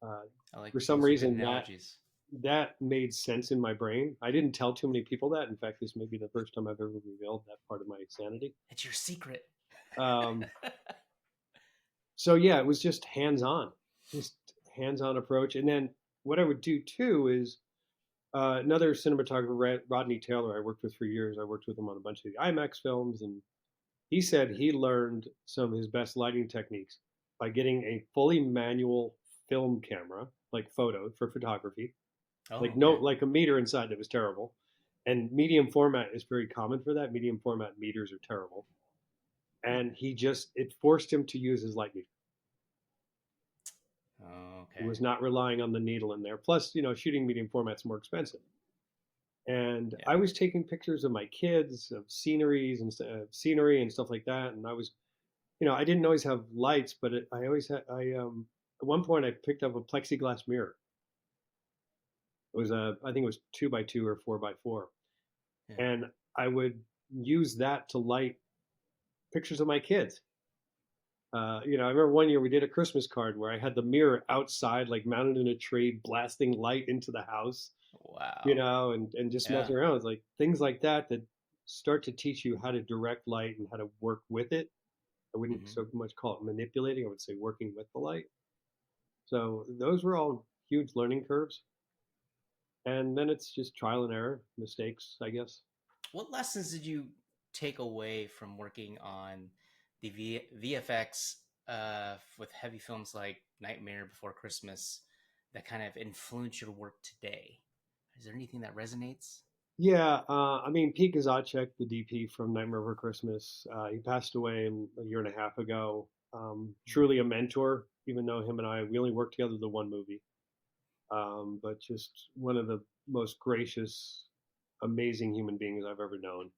S2: Uh,
S1: I like
S2: for some
S1: those are good
S2: reason
S1: analogies.
S2: that made sense in my brain. I didn't tell too many people that. In fact, this may be the first time I've ever revealed that part of my sanity.
S1: It's your secret.
S2: Um, so yeah, it was just hands on approach. And then what I would do too is another cinematographer, Rodney Taylor, I worked with for years. I worked with him on a bunch of the IMAX films, and he said he learned some of his best lighting techniques by getting a fully manual film camera, like photo for photography,
S1: Oh,
S2: like no,
S1: okay.
S2: like a meter inside that was terrible. And medium format is very common for that. Medium format meters are terrible.
S1: Hmm.
S2: And it forced him to use his light meter.
S1: Oh,
S2: He
S1: okay.
S2: was not relying on the needle in there. Plus, shooting medium format's more expensive. And
S1: Yeah.
S2: I was taking pictures of my kids, of sceneries and scenery and stuff like that. And I was, I didn't always have lights, but I always had. At one point I picked up a plexiglass mirror. It was I think it was 2x2 or 4x4,
S1: Yeah.
S2: and I would use that to light pictures of my kids. I remember one year we did a Christmas card where I had the mirror outside, like mounted in a tree, blasting light into the house,
S1: Wow.
S2: and just
S1: Yeah.
S2: messing around. It's like things like that start to teach you how to direct light and how to work with it. I wouldn't
S1: Mm-hmm.
S2: so much call it manipulating. I would say working with the light. So those were all huge learning curves. And then it's just trial and error, mistakes, I guess.
S1: What lessons did you take away from working on the VFX with heavy films like Nightmare Before Christmas that kind of influence your work today? Is there anything that resonates?
S2: Yeah, I mean, Pete Kazacek, the DP from Nightmare Before Christmas, he passed away a year and a half ago. Truly a mentor, even though him and we only worked together the one movie. But just one of the most gracious, amazing human beings I've ever known.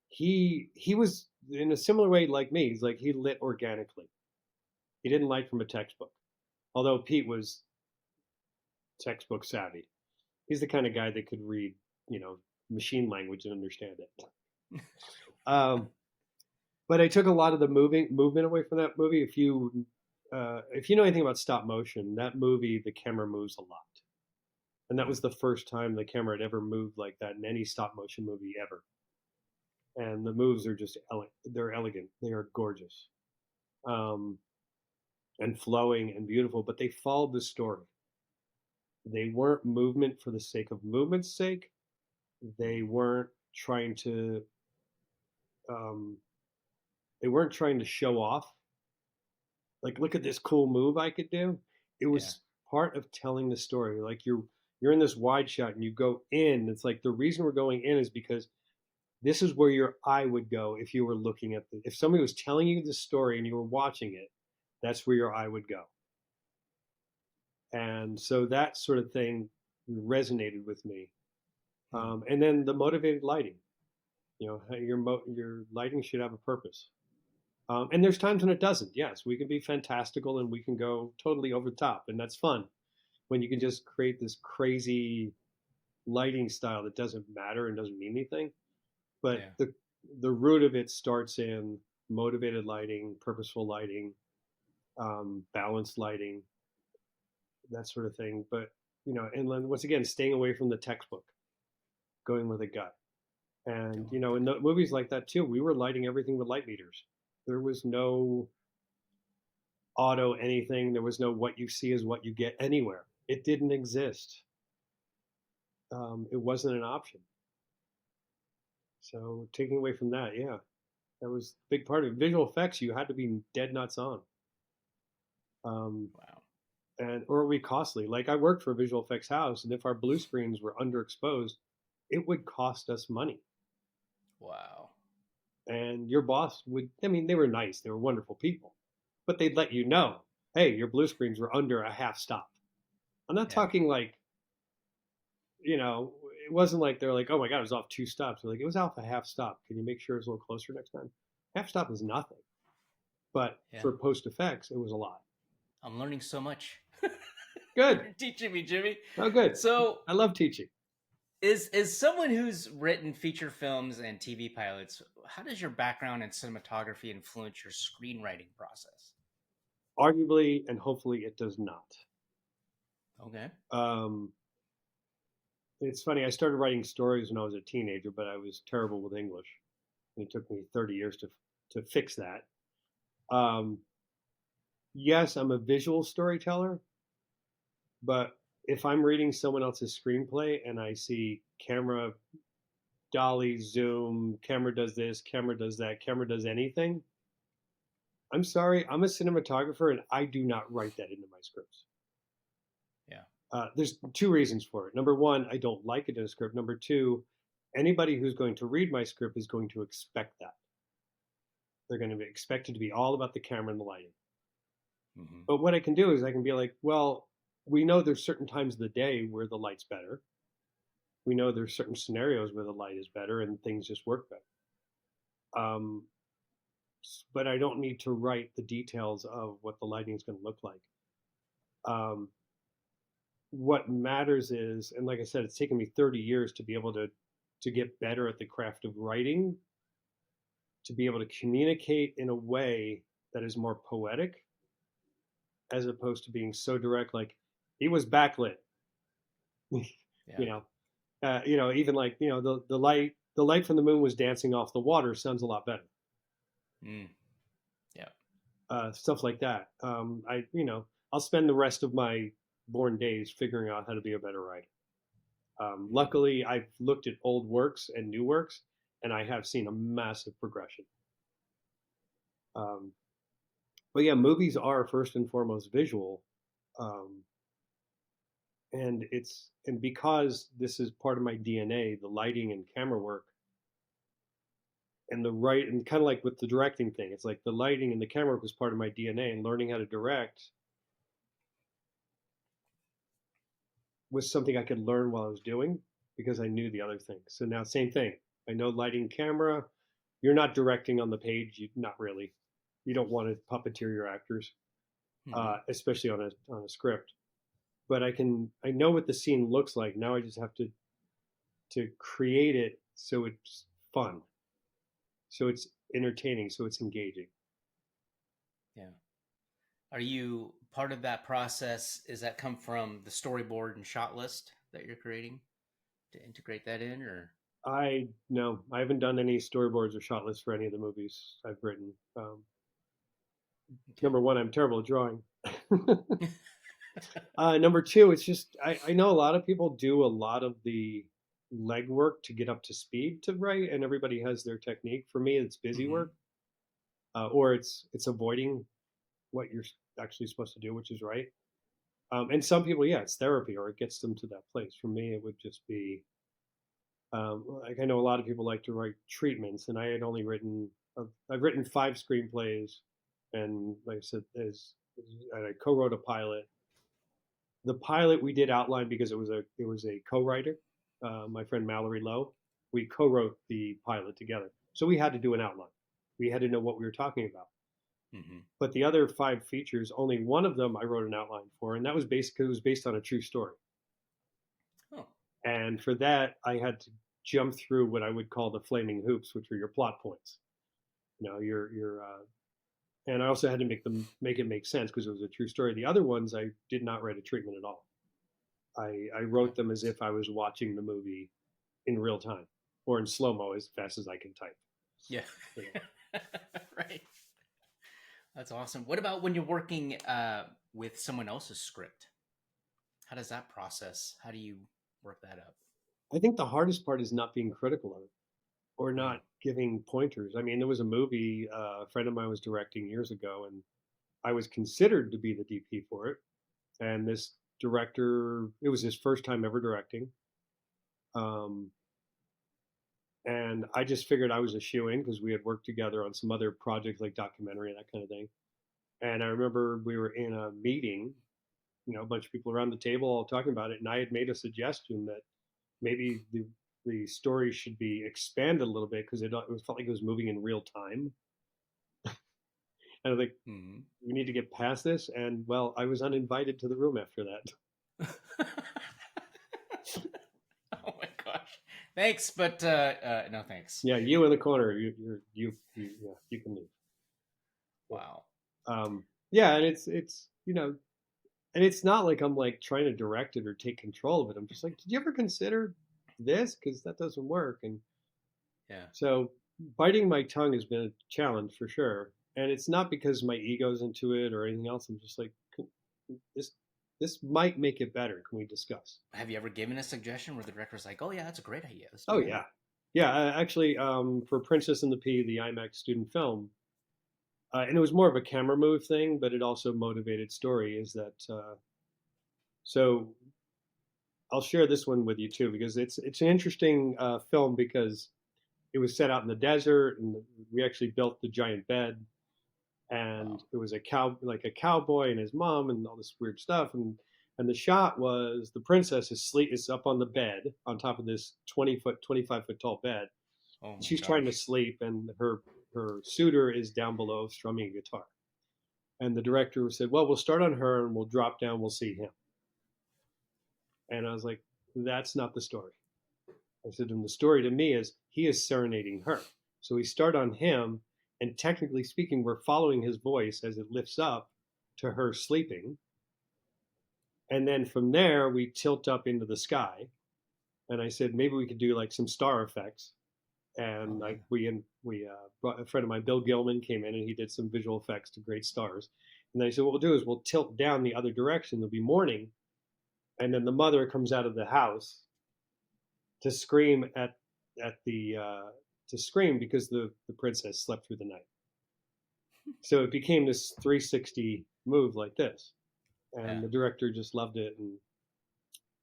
S2: He was in a similar way like me. He's like he lit organically. He didn't light from a textbook. Although Pete was textbook savvy. He's the kind of guy that could read, you know, machine language and understand it. Um, but I took a lot of the movement away from that movie. If you know anything about stop motion, that movie the camera moves a lot, and that
S1: Hmm.
S2: was the first time the camera had ever moved like that in any stop motion movie ever. And the moves are just they're elegant, they are gorgeous, um, and flowing and beautiful. But they followed the story. They weren't movement for the sake of movement's sake. They
S1: Hmm.
S2: weren't trying to um, they weren't trying to show off. Like, look at this cool move I could do. It
S1: Yeah.
S2: was part of telling the story. Like you're in this wide shot and you go in. It's like the reason we're going in is because this is where your eye would go if you were looking at if somebody was telling you the story and you were watching it, that's where your ite would go. And so that sort of thing resonated with me.
S1: Hmm.
S2: And then the motivated lighting. Your lighting should have a purpose. And there's times when it doesn't. Yes, we can be fantastical and we can go totally over the top, and that's fun when you can just create this crazy lighting style that doesn't matter and doesn't mean anything. But
S1: Yeah.
S2: the root of it starts in motivated lighting, purposeful lighting, balanced lighting, that sort of thing. But and then once again, staying away from the textbook, going with a gut. And
S1: Oh,
S2: in
S1: okay.
S2: the movies like that too, we were lighting everything with light meters. There was no auto anything. There was no what you see is what you get anywhere. It didn't exist. It wasn't an option. So taking away from that, yeah, that was a big part of it. Visual effects. You had to be dead nuts on, um,
S1: Wow.
S2: and or it would be costly. Like I worked for a visual effects house, and if our blue screens were underexposed, it would cost us money.
S1: Wow.
S2: And your boss would. I mean, they were nice. They were wonderful people, but they'd let you know, hey, your blue screens were under a half stop. I'm not
S1: Yeah.
S2: talking like it wasn't like they're like, oh my God, it was off two stops. They're like, it was off a half stop. Can you make sure it's a little closer next time? Half stop is nothing. But
S1: Yeah.
S2: for post effects, it was a lot.
S1: I'm learning so much.
S2: Good.
S1: You're teaching me, Jimmy.
S2: Oh, good.
S1: So,
S2: I love teaching.
S1: is someone who's written feature films and TV pilots, how does your background in cinematography influence your screenwriting process?
S2: Arguably, and hopefully, it does not.
S1: Okay.
S2: Um, it's funny. I started writing stories when I was a teenager, but I was terrible with English. It took me 30 years to fix that. Um, yes, I'm a visual storyteller, but if I'm reading someone else's screenplay and I see camera dolly, zoom, camera does this, camera does that, camera does anything, I'm sorry, I'm a cinematographer and I do not write that into my scripts.
S1: Yeah.
S2: There's two reasons for it. Number one, I don't like it in a script. Number two, anybody who's going to read my script is going to expect that. They're going to be expected to be all about the camera and the lighting.
S1: Mm-hmm.
S2: But what I can do is I can be like, well, we know there's certain times of the day where the light's better. We know there's certain scenarios where the light is better and things just work better. Um, but I don't need to write the details of what the lighting is going to look like. Um, what matters is, and like I said, it's taken me 30 years to be able to get better at the craft of writing, to be able to communicate in a way that is more poetic, as opposed to being so direct. Like he was backlit, you
S1: Yeah.
S2: know, even like the light from the moon was dancing off the water sounds a lot better.
S1: Mm. Yeah.
S2: Stuff like that. I'll spend the rest of my born days figuring out how to be a better writer.
S1: Mm.
S2: Luckily, I've looked at old works and new works, and I have seen a massive progression. Um, but yeah, movies are first and foremost visual, um, and because this is part of my DNA, the lighting and camera work, and the right and kind of like with the directing thing, it's like the lighting and the camera work was part of my DNA, and learning how to direct was something I could learn while I was doing because I knew the other things. So now, same thing. I know lighting, camera. You're not directing on the page. You not really. You don't want to puppeteer your actors,
S1: Mm-hmm.
S2: especially on a script. But I know what the scene looks like. Now I just have to create it so it's fun, so it's entertaining, so it's engaging.
S1: Yeah. Are you part of that process? Is that come from the storyboard and shot list that you're creating to integrate that in, or
S2: I no, I haven't done any storyboards or shot lists for any of the movies I've written.
S1: okay?
S2: Number one, I'm terrible at drawing. Number two, it's just I know a lot of people do a lot of the legwork to get up to speed to write, and everybody has their technique. For me, it's busy
S1: Mm-hmm.
S2: work, or it's avoiding what you're actually supposed to do, which is right. And some people, yeah, it's therapy, or it gets them to that place. For me, it would just be like I know a lot of people like to write treatments, and I had only written I've written 5 screenplays, and like I said, I co-wrote a pilot. The pilot we did outline because it was a co-writer, my friend Mallory Lowe. We co-wrote the pilot together, so we had to do an outline. We had to know what we were talking about.
S1: Mm-hmm.
S2: But the other 5 features, only one of them I wrote an outline for, and that was basically it was based on a true story.
S1: Oh.
S2: And for that, I had to jump through what I would call the flaming hoops, which were your plot points. And I also had to make it make sense because it was a true story. The other ones, I did not write a treatment at all. I
S1: Yeah.
S2: wrote them as if I was watching the movie in real time or in slow mo as fast as I can type.
S1: Yeah.
S2: You know,
S1: Right. That's awesome. What about when you're working with someone else's script? How does that process? How do you work that up?
S2: I think the hardest part is not being critical of it or
S1: Mm.
S2: not giving pointers. I mean, there was a movie a friend of mine was directing years ago, and I was considered to be the DP for it. And this director, it was his first time ever directing. Um, and I just figured I was a shoe in because we had worked together on some other projects like documentary and that kind of thing. And I remember we were in a meeting, a bunch of people around the table all talking about it, and I had made a suggestion that maybe the story should be expanded a little bit because it felt like it was moving in real time. And I'm like,
S1: Hmm.
S2: we need to get past this. And well, I was uninvited to the room after that.
S1: Oh my gosh. Thanks, but no thanks.
S2: Yeah, you in the corner, yeah, you can leave. Yeah.
S1: Wow.
S2: Yeah, and it's and it's not like I'm like trying to direct it or take control of it. I'm just like, did you ever consider this? Because that doesn't work. And
S1: Yeah.
S2: so biting my tongue has been a challenge for sure. And it's not because my ego's into it or anything else. I'm just like, this this might make it better. Can we discuss?
S1: Have you ever given a suggestion where the director's like, "Oh yeah, that's a great idea. Let's
S2: Oh
S1: do that."
S2: yeah, yeah. Actually, for Princess and the Pea, the IMAX student film, and it was more of a camera move thing, but it also motivated story. Is that so? I'll share this one with you too because it's an interesting film because it was set out in the desert and we actually built the giant bed and
S1: Wow.
S2: it was a cowboy and his mom and all this weird stuff and the shot was the princess is up on the bed on top of this 20-foot 25-foot tall bed.
S1: Oh my
S2: She's trying to
S1: gosh.
S2: sleep and her suitor is down below strumming a guitar. And the director said, well, we'll start on her and we'll drop down, we'll see him. And I was like, that's not the story. I said, and the story to me is he is serenading her. So we start on him, and technically speaking, we're following his voice as it lifts up to her sleeping. And then from there, we tilt up into the sky. And I said, maybe we could do like some star effects.
S1: Oh
S2: And
S1: yeah.
S2: we brought a friend of mine, Bill Gilman, came in and he did some visual effects to great stars. And then I said, what we'll do is we'll tilt down the other direction. There'll be morning. And then the mother comes out of the house to scream at the to scream because the princess slept through the night. So it became this 360 move like this, and
S1: Yeah.
S2: the director just loved it, and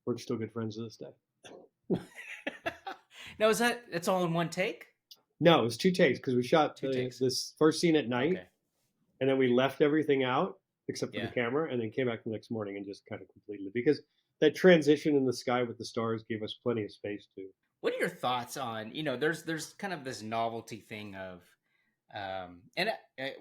S2: we're still good friends to this day.
S1: Now is that it's all in one take?
S2: No, it was two takes because we shot
S1: Two takes.
S2: this first scene at night,
S1: Okay.
S2: and then we left everything out except for the
S1: Yeah.
S2: camera, and then came back the next morning and just kind of completed it because that transition in the sky with the stars gave us plenty of space to.
S1: What are your thoughts on, there's kind of this novelty thing of and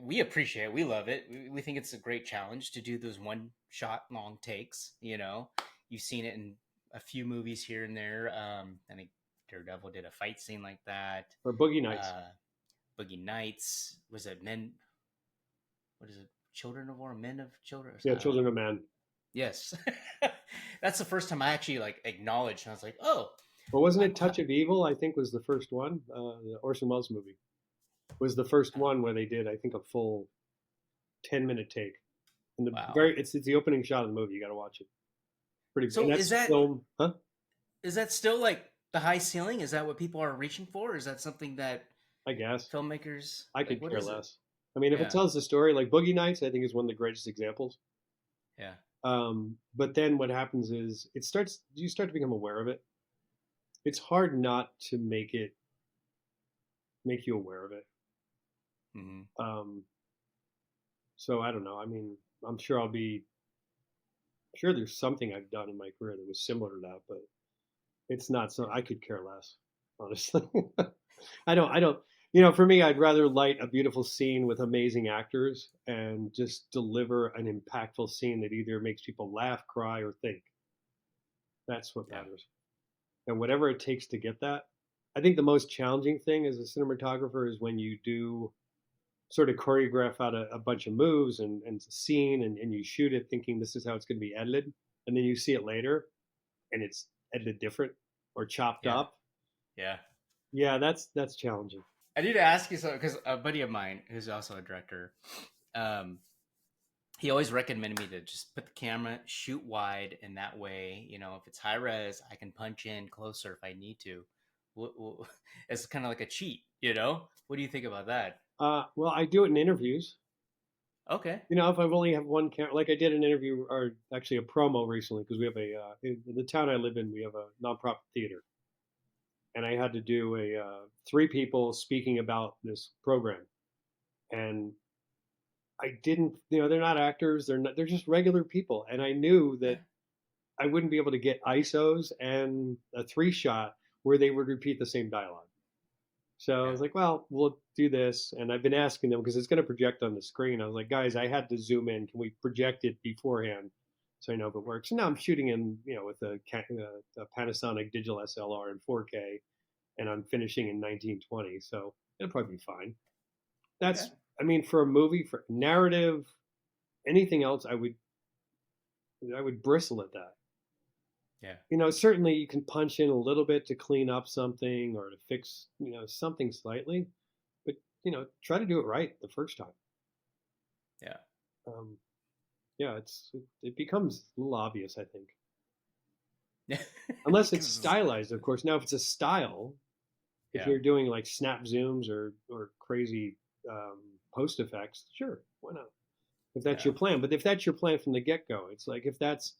S1: we appreciate it. We love it. We think it's a great challenge to do those one shot long takes. You've seen it in a few movies here and there. I think Daredevil did a fight scene like that.
S2: Or Boogie Nights.
S1: Uh, Boogie Nights was it Men? What is it? Children of War, Men of Children?
S2: Yeah,
S1: I don't
S2: Children
S1: know.
S2: of Men.
S1: Yes, that's the first time I actually like acknowledged. And I was like, oh,
S2: But wasn't it
S1: wow.
S2: Touch of Evil? I think was the first one. The Orson Welles movie was the first one where they did, I think, a full 10-minute take. And
S1: Wow.
S2: it's the opening shot of the movie. You got to watch it. Pretty, and
S1: So
S2: that's film, huh?
S1: is that still like the high ceiling? Is that what people are reaching for? Or is that something that
S2: I guess
S1: filmmakers
S2: I
S1: like?
S2: could
S1: What
S2: care
S1: is it?
S2: less. I mean, if it
S1: Yeah,
S2: tells the story, like Boogie Nights, I think is one of the greatest examples.
S1: yeah,
S2: But then what happens is you start to become aware of it. It's hard not to make you aware of it.
S1: hmm,
S2: Um, so I don't know. I mean, I'm sure sure there's something I've done in my career that was similar to that, but it's not so I could care less, honestly. I don't, for me, I'd rather light a beautiful scene with amazing actors and just deliver an impactful scene that either makes people laugh, cry, or think. That's what
S1: yeah,
S2: matters. And whatever it takes to get that. I think the most challenging thing as a cinematographer is when you do sort of choreograph out a bunch of moves and a scene and you shoot it thinking this is how it's going to be edited. And then you see it later and it's edited different or chopped
S1: yeah,
S2: up.
S1: yeah.
S2: Yeah, that's challenging.
S1: I need to ask you something because a buddy of mine who's also a director, um, he always recommended me to just put the camera, shoot wide, and that way, if it's high res, I can punch in closer if I need to. It's kind of like a cheat. What do you think about that?
S2: Well, I do it in interviews.
S1: Okay.
S2: If I've only have one camera, like I did an interview or actually a promo recently because we have in the town I live in, we have a nonprofit theater, and I had to do a three people speaking about this program, and I didn't, they're not actors, they're just regular people, and I knew
S1: Yeah.
S2: that I wouldn't be able to get ISOs and a three shot where they would repeat the same dialogue. So I
S1: Yeah.
S2: was like, well, we'll do this. And I've been asking them because it's going to project on the screen. I was like, guys, I had to zoom in. Can we project it beforehand so I know if it works? And now I'm shooting in, with a Panasonic digital SLR in 4K, and I'm finishing in 1920. So it'll probably be fine.
S1: Okay.
S2: That's, I mean, for a movie, for narrative, anything else, I would bristle at that.
S1: Yeah.
S2: Certainly you can punch in a little bit to clean up something or to fix, something slightly, but try to do it right the first time.
S1: Yeah.
S2: Um, yeah, it becomes a little obvious, I think,
S1: Yeah.
S2: unless it's
S1: Because
S2: stylized, of course. Now, if it's a style, if
S1: yeah.
S2: you're doing like snap zooms or crazy um, post effects, sure, why not? If that's
S1: Yeah.
S2: your plan, but if that's your plan from the get go, it's like if that's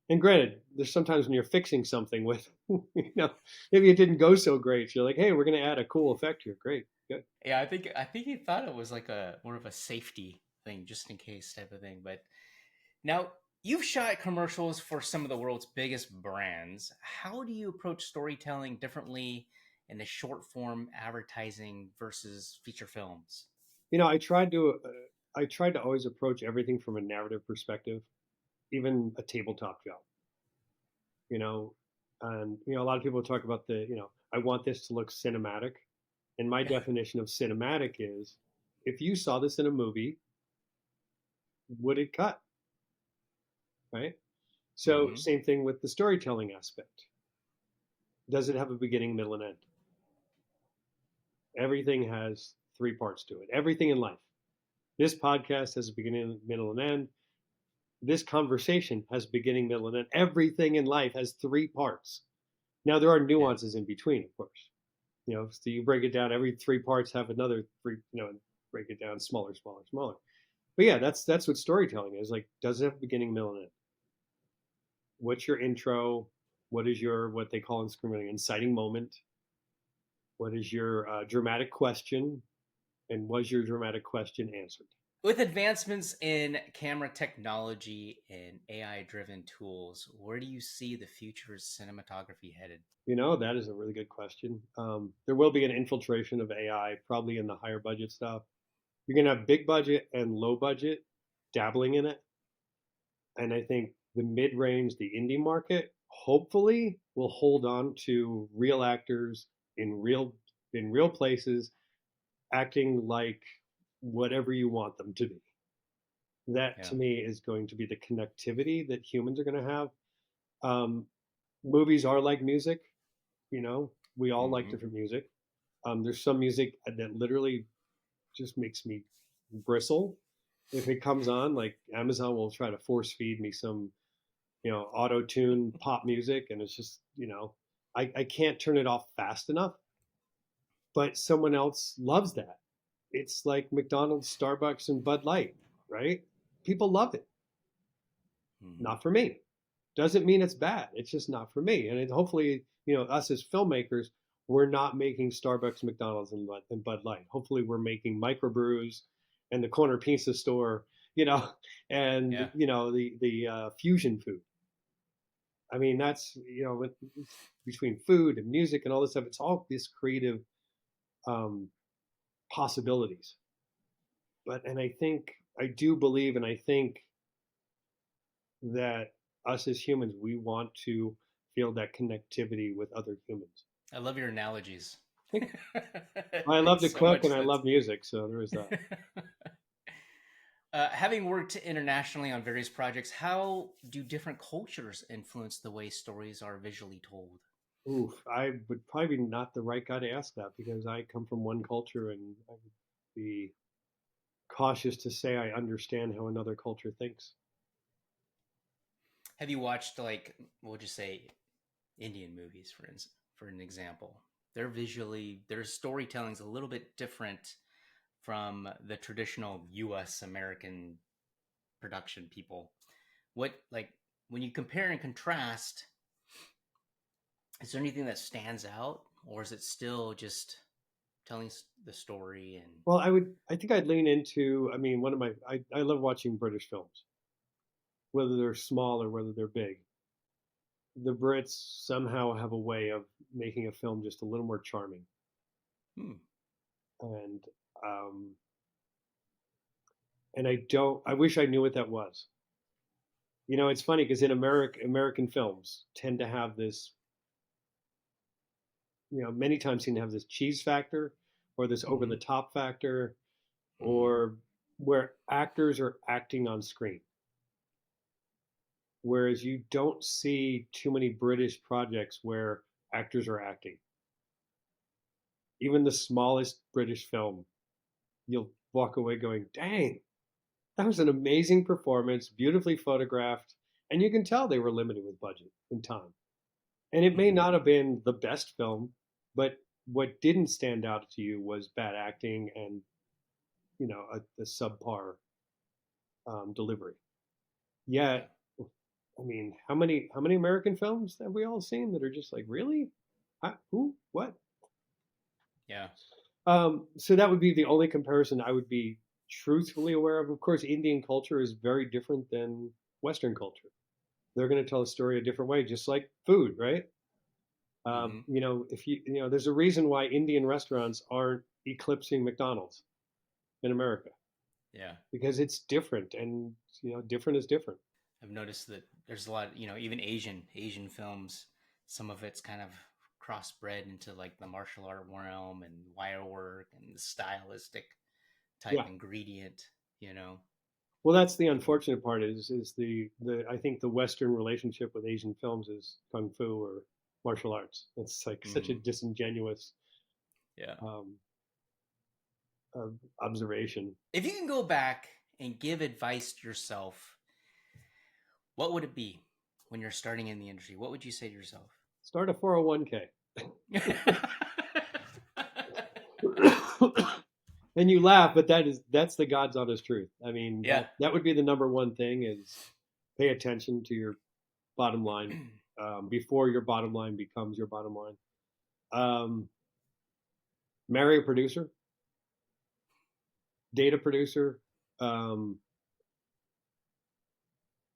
S2: and granted, there's sometimes when you're fixing something with, maybe it didn't go so great. So you're like, hey, we're going to add a cool effect here. Great, good.
S1: Yeah. I think he thought it was like a more of a safety thing, just in case type of thing. But now you've shot commercials for some of the world's biggest brands. How do you approach storytelling differently in the short form advertising versus feature films?
S2: I tried to always approach everything from a narrative perspective, even a tabletop job. You know, and a lot of people talk about I want this to look cinematic, and my
S1: Yeah.
S2: definition of cinematic is if you saw this in a movie, would it cut, right? So
S1: Mm-hmm.
S2: same thing with the storytelling aspect. Does it have a beginning, middle, and end? Everything has three parts to it. Everything in life. This podcast has a beginning, middle, and end. This conversation has beginning, middle, and end. Everything in life has three parts. Now there are
S1: Yeah.
S2: nuances in between, of course. So you break it down. Every three parts have another three. Break it down smaller, smaller, smaller. But yeah, that's what storytelling is. Like, does it have a beginning, middle, and end? What's your intro? What is your what they call in screenwriting inciting moment? What is your dramatic question? And was your dramatic question answered?
S1: With advancements in camera technology and AI driven tools, where do you see the future of cinematography headed?
S2: That is a really good question. There will be an infiltration of AI, probably in the higher budget stuff. You're going to have big budget and low budget dabbling in it. And I think the mid range, the indie market, hopefully will hold on to real actors in real places, acting like whatever you want them to be. That
S1: Yeah.
S2: to me is going to be the connectivity that humans are going to have. Um, Movies are like music. We all like
S1: Mm-hmm.
S2: different music. There's some music that literally just makes me bristle if it comes on. Like Amazon will try to force feed me some, auto tune pop music, and it's just, I can't turn it off fast enough. But someone else loves that. It's like McDonald's, Starbucks, and Bud Light, right? People love it.
S1: Mm-hmm.
S2: Not for me. Doesn't mean it's bad. It's just not for me. And hopefully, us as filmmakers, we're not making Starbucks, McDonald's, and Bud Light. Hopefully, we're making microbrews and the corner pizza store, and
S1: Yeah.
S2: the fusion food. I mean, that's between food and music and all this stuff. It's all this creative um, possibilities. And I think I do believe, and I think that us as humans, we want to feel that connectivity with other humans.
S1: I love your analogies.
S2: I
S1: It
S2: I love
S1: makes
S2: to
S1: so
S2: cook
S1: much
S2: and I
S1: sense.
S2: love music, so there is that.
S1: Having worked internationally on various projects, how do different cultures influence the way stories are visually told?
S2: Oof, I would probably be not the right guy to ask that because I come from one culture and I would be cautious to say I understand how another culture thinks.
S1: Have you watched, like, we'll just say Indian movies, for an example? Their storytelling's a little bit different from the traditional U.S. American production people. What, like, when you compare and contrast, is there anything that stands out, or is it still just telling the story and
S2: Well, I think I'd lean into, I mean, I love watching British films, whether they're small or whether they're big. The Brits somehow have a way of making a film just a little more charming.
S1: Hmm.
S2: and um, and I don't. I wish I knew what that was. You know, it's funny because in American films tend to have this, you know, many times seem to have this cheese factor or this over
S1: Mm-hmm.
S2: the top factor,
S1: Mm-hmm.
S2: or where actors are acting on screen. Whereas you don't see too many British projects where actors are acting. Even the smallest British film, you'll walk away going, dang, that was an amazing performance, beautifully photographed. And you can tell they were limited with budget and time. And it may
S1: Mm-hmm.
S2: not have been the best film, but what didn't stand out to you was bad acting and, you know, a subpar delivery.
S1: Yeah.
S2: Yet, I mean, how many American films have we all seen that are just like, really? Huh? Who? What?
S1: Yeah.
S2: So that would be the only comparison I would be truthfully aware of. Of course, Indian culture is very different than Western culture. They're going to tell a story a different way, just like food, right?
S1: Mm-hmm.
S2: You know, if you know, there's a reason why Indian restaurants aren't eclipsing McDonald's in America
S1: Yeah.
S2: because it's different, and you know, different is different.
S1: I've noticed that there's a lot, even Asian films. Some of it's kind of crossbred into like the martial art realm and wire work and the stylistic type
S2: Yeah.
S1: ingredient. You know.
S2: Well, that's the
S1: Um,
S2: unfortunate part is the I think the Western relationship with Asian films is kung fu or martial arts. It's like such a
S1: mm-hmm.
S2: disingenuous
S1: Yeah.
S2: um, observation.
S1: If you can go back and give advice to yourself, what would it be when you're starting in the industry? What would you say to yourself?
S2: Start a 401k. And you laugh, but that's the God's honest truth. I mean,
S1: Yeah.
S2: that would be the number one thing is pay attention to your bottom line before your bottom line becomes your bottom line. Um, Marry a producer, date a producer. Um,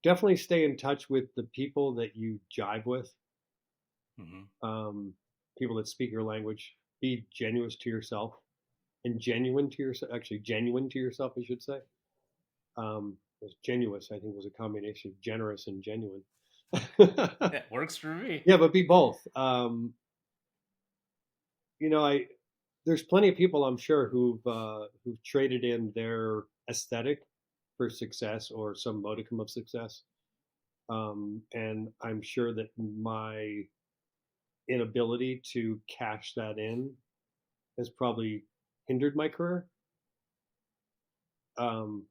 S2: Definitely stay in touch with the people that you jive with,
S1: Mm-hmm.
S2: um, people that speak your language. Be genuine to yourself and genuine to yourself. Actually, genuine to yourself, I should say. Genuous, I think, was a combination of generous and genuine.
S1: That works for me.
S2: Yeah, but be both. You know, I there's plenty of people I'm sure who've traded in their aesthetic for success or some modicum of success. And I'm sure that my inability to cash that in has probably hindered my career. Um,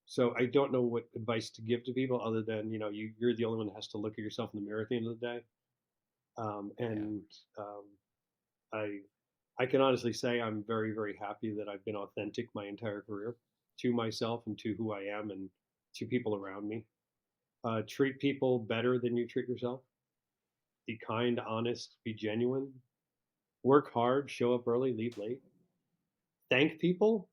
S2: so I don't know what advice to give to people other than you know you're the only one that has to look at yourself in the mirror at the end of the day.
S1: Yeah.
S2: And I I can honestly say I'm very happy that I've been authentic my entire career to myself and to who I am and to people around me. Treat people better than you treat yourself. Be kind, honest, be genuine. Work hard, show up early, leave late. Thank people.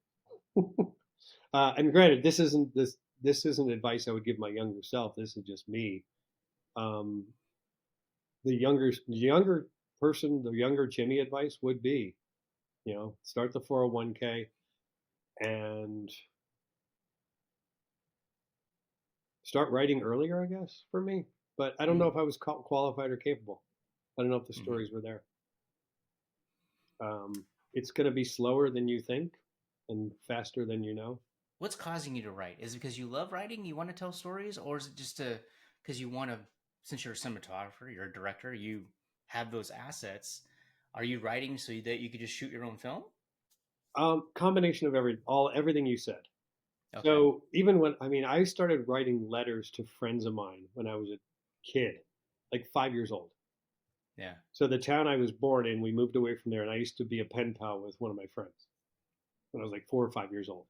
S2: And granted, this isn't advice I would give my younger self. This is just me. Um, the younger person, the younger Jimmy advice would be, you know, start the 401k and start writing earlier. I guess for me, but I don't know
S1: Mm.
S2: if I was qualified or capable. I don't know if the
S1: Mm-hmm.
S2: stories were there. Um, it's going to be slower than you think and faster than you know.
S1: What's causing you to write? Is it because you love writing, you want to tell stories, or is it just because you want to? Since you're a cinematographer, you're a director, you have those assets. Are you writing so that you could just shoot your own film?
S2: Combination of everything you said.
S1: Okay.
S2: So even when I mean I started writing letters to friends of mine when I was a kid, like 5 years old.
S1: Yeah.
S2: So the town I was born in, we moved away from there, and I used to be a pen pal with one of my friends when I was like 4 or 5 years old.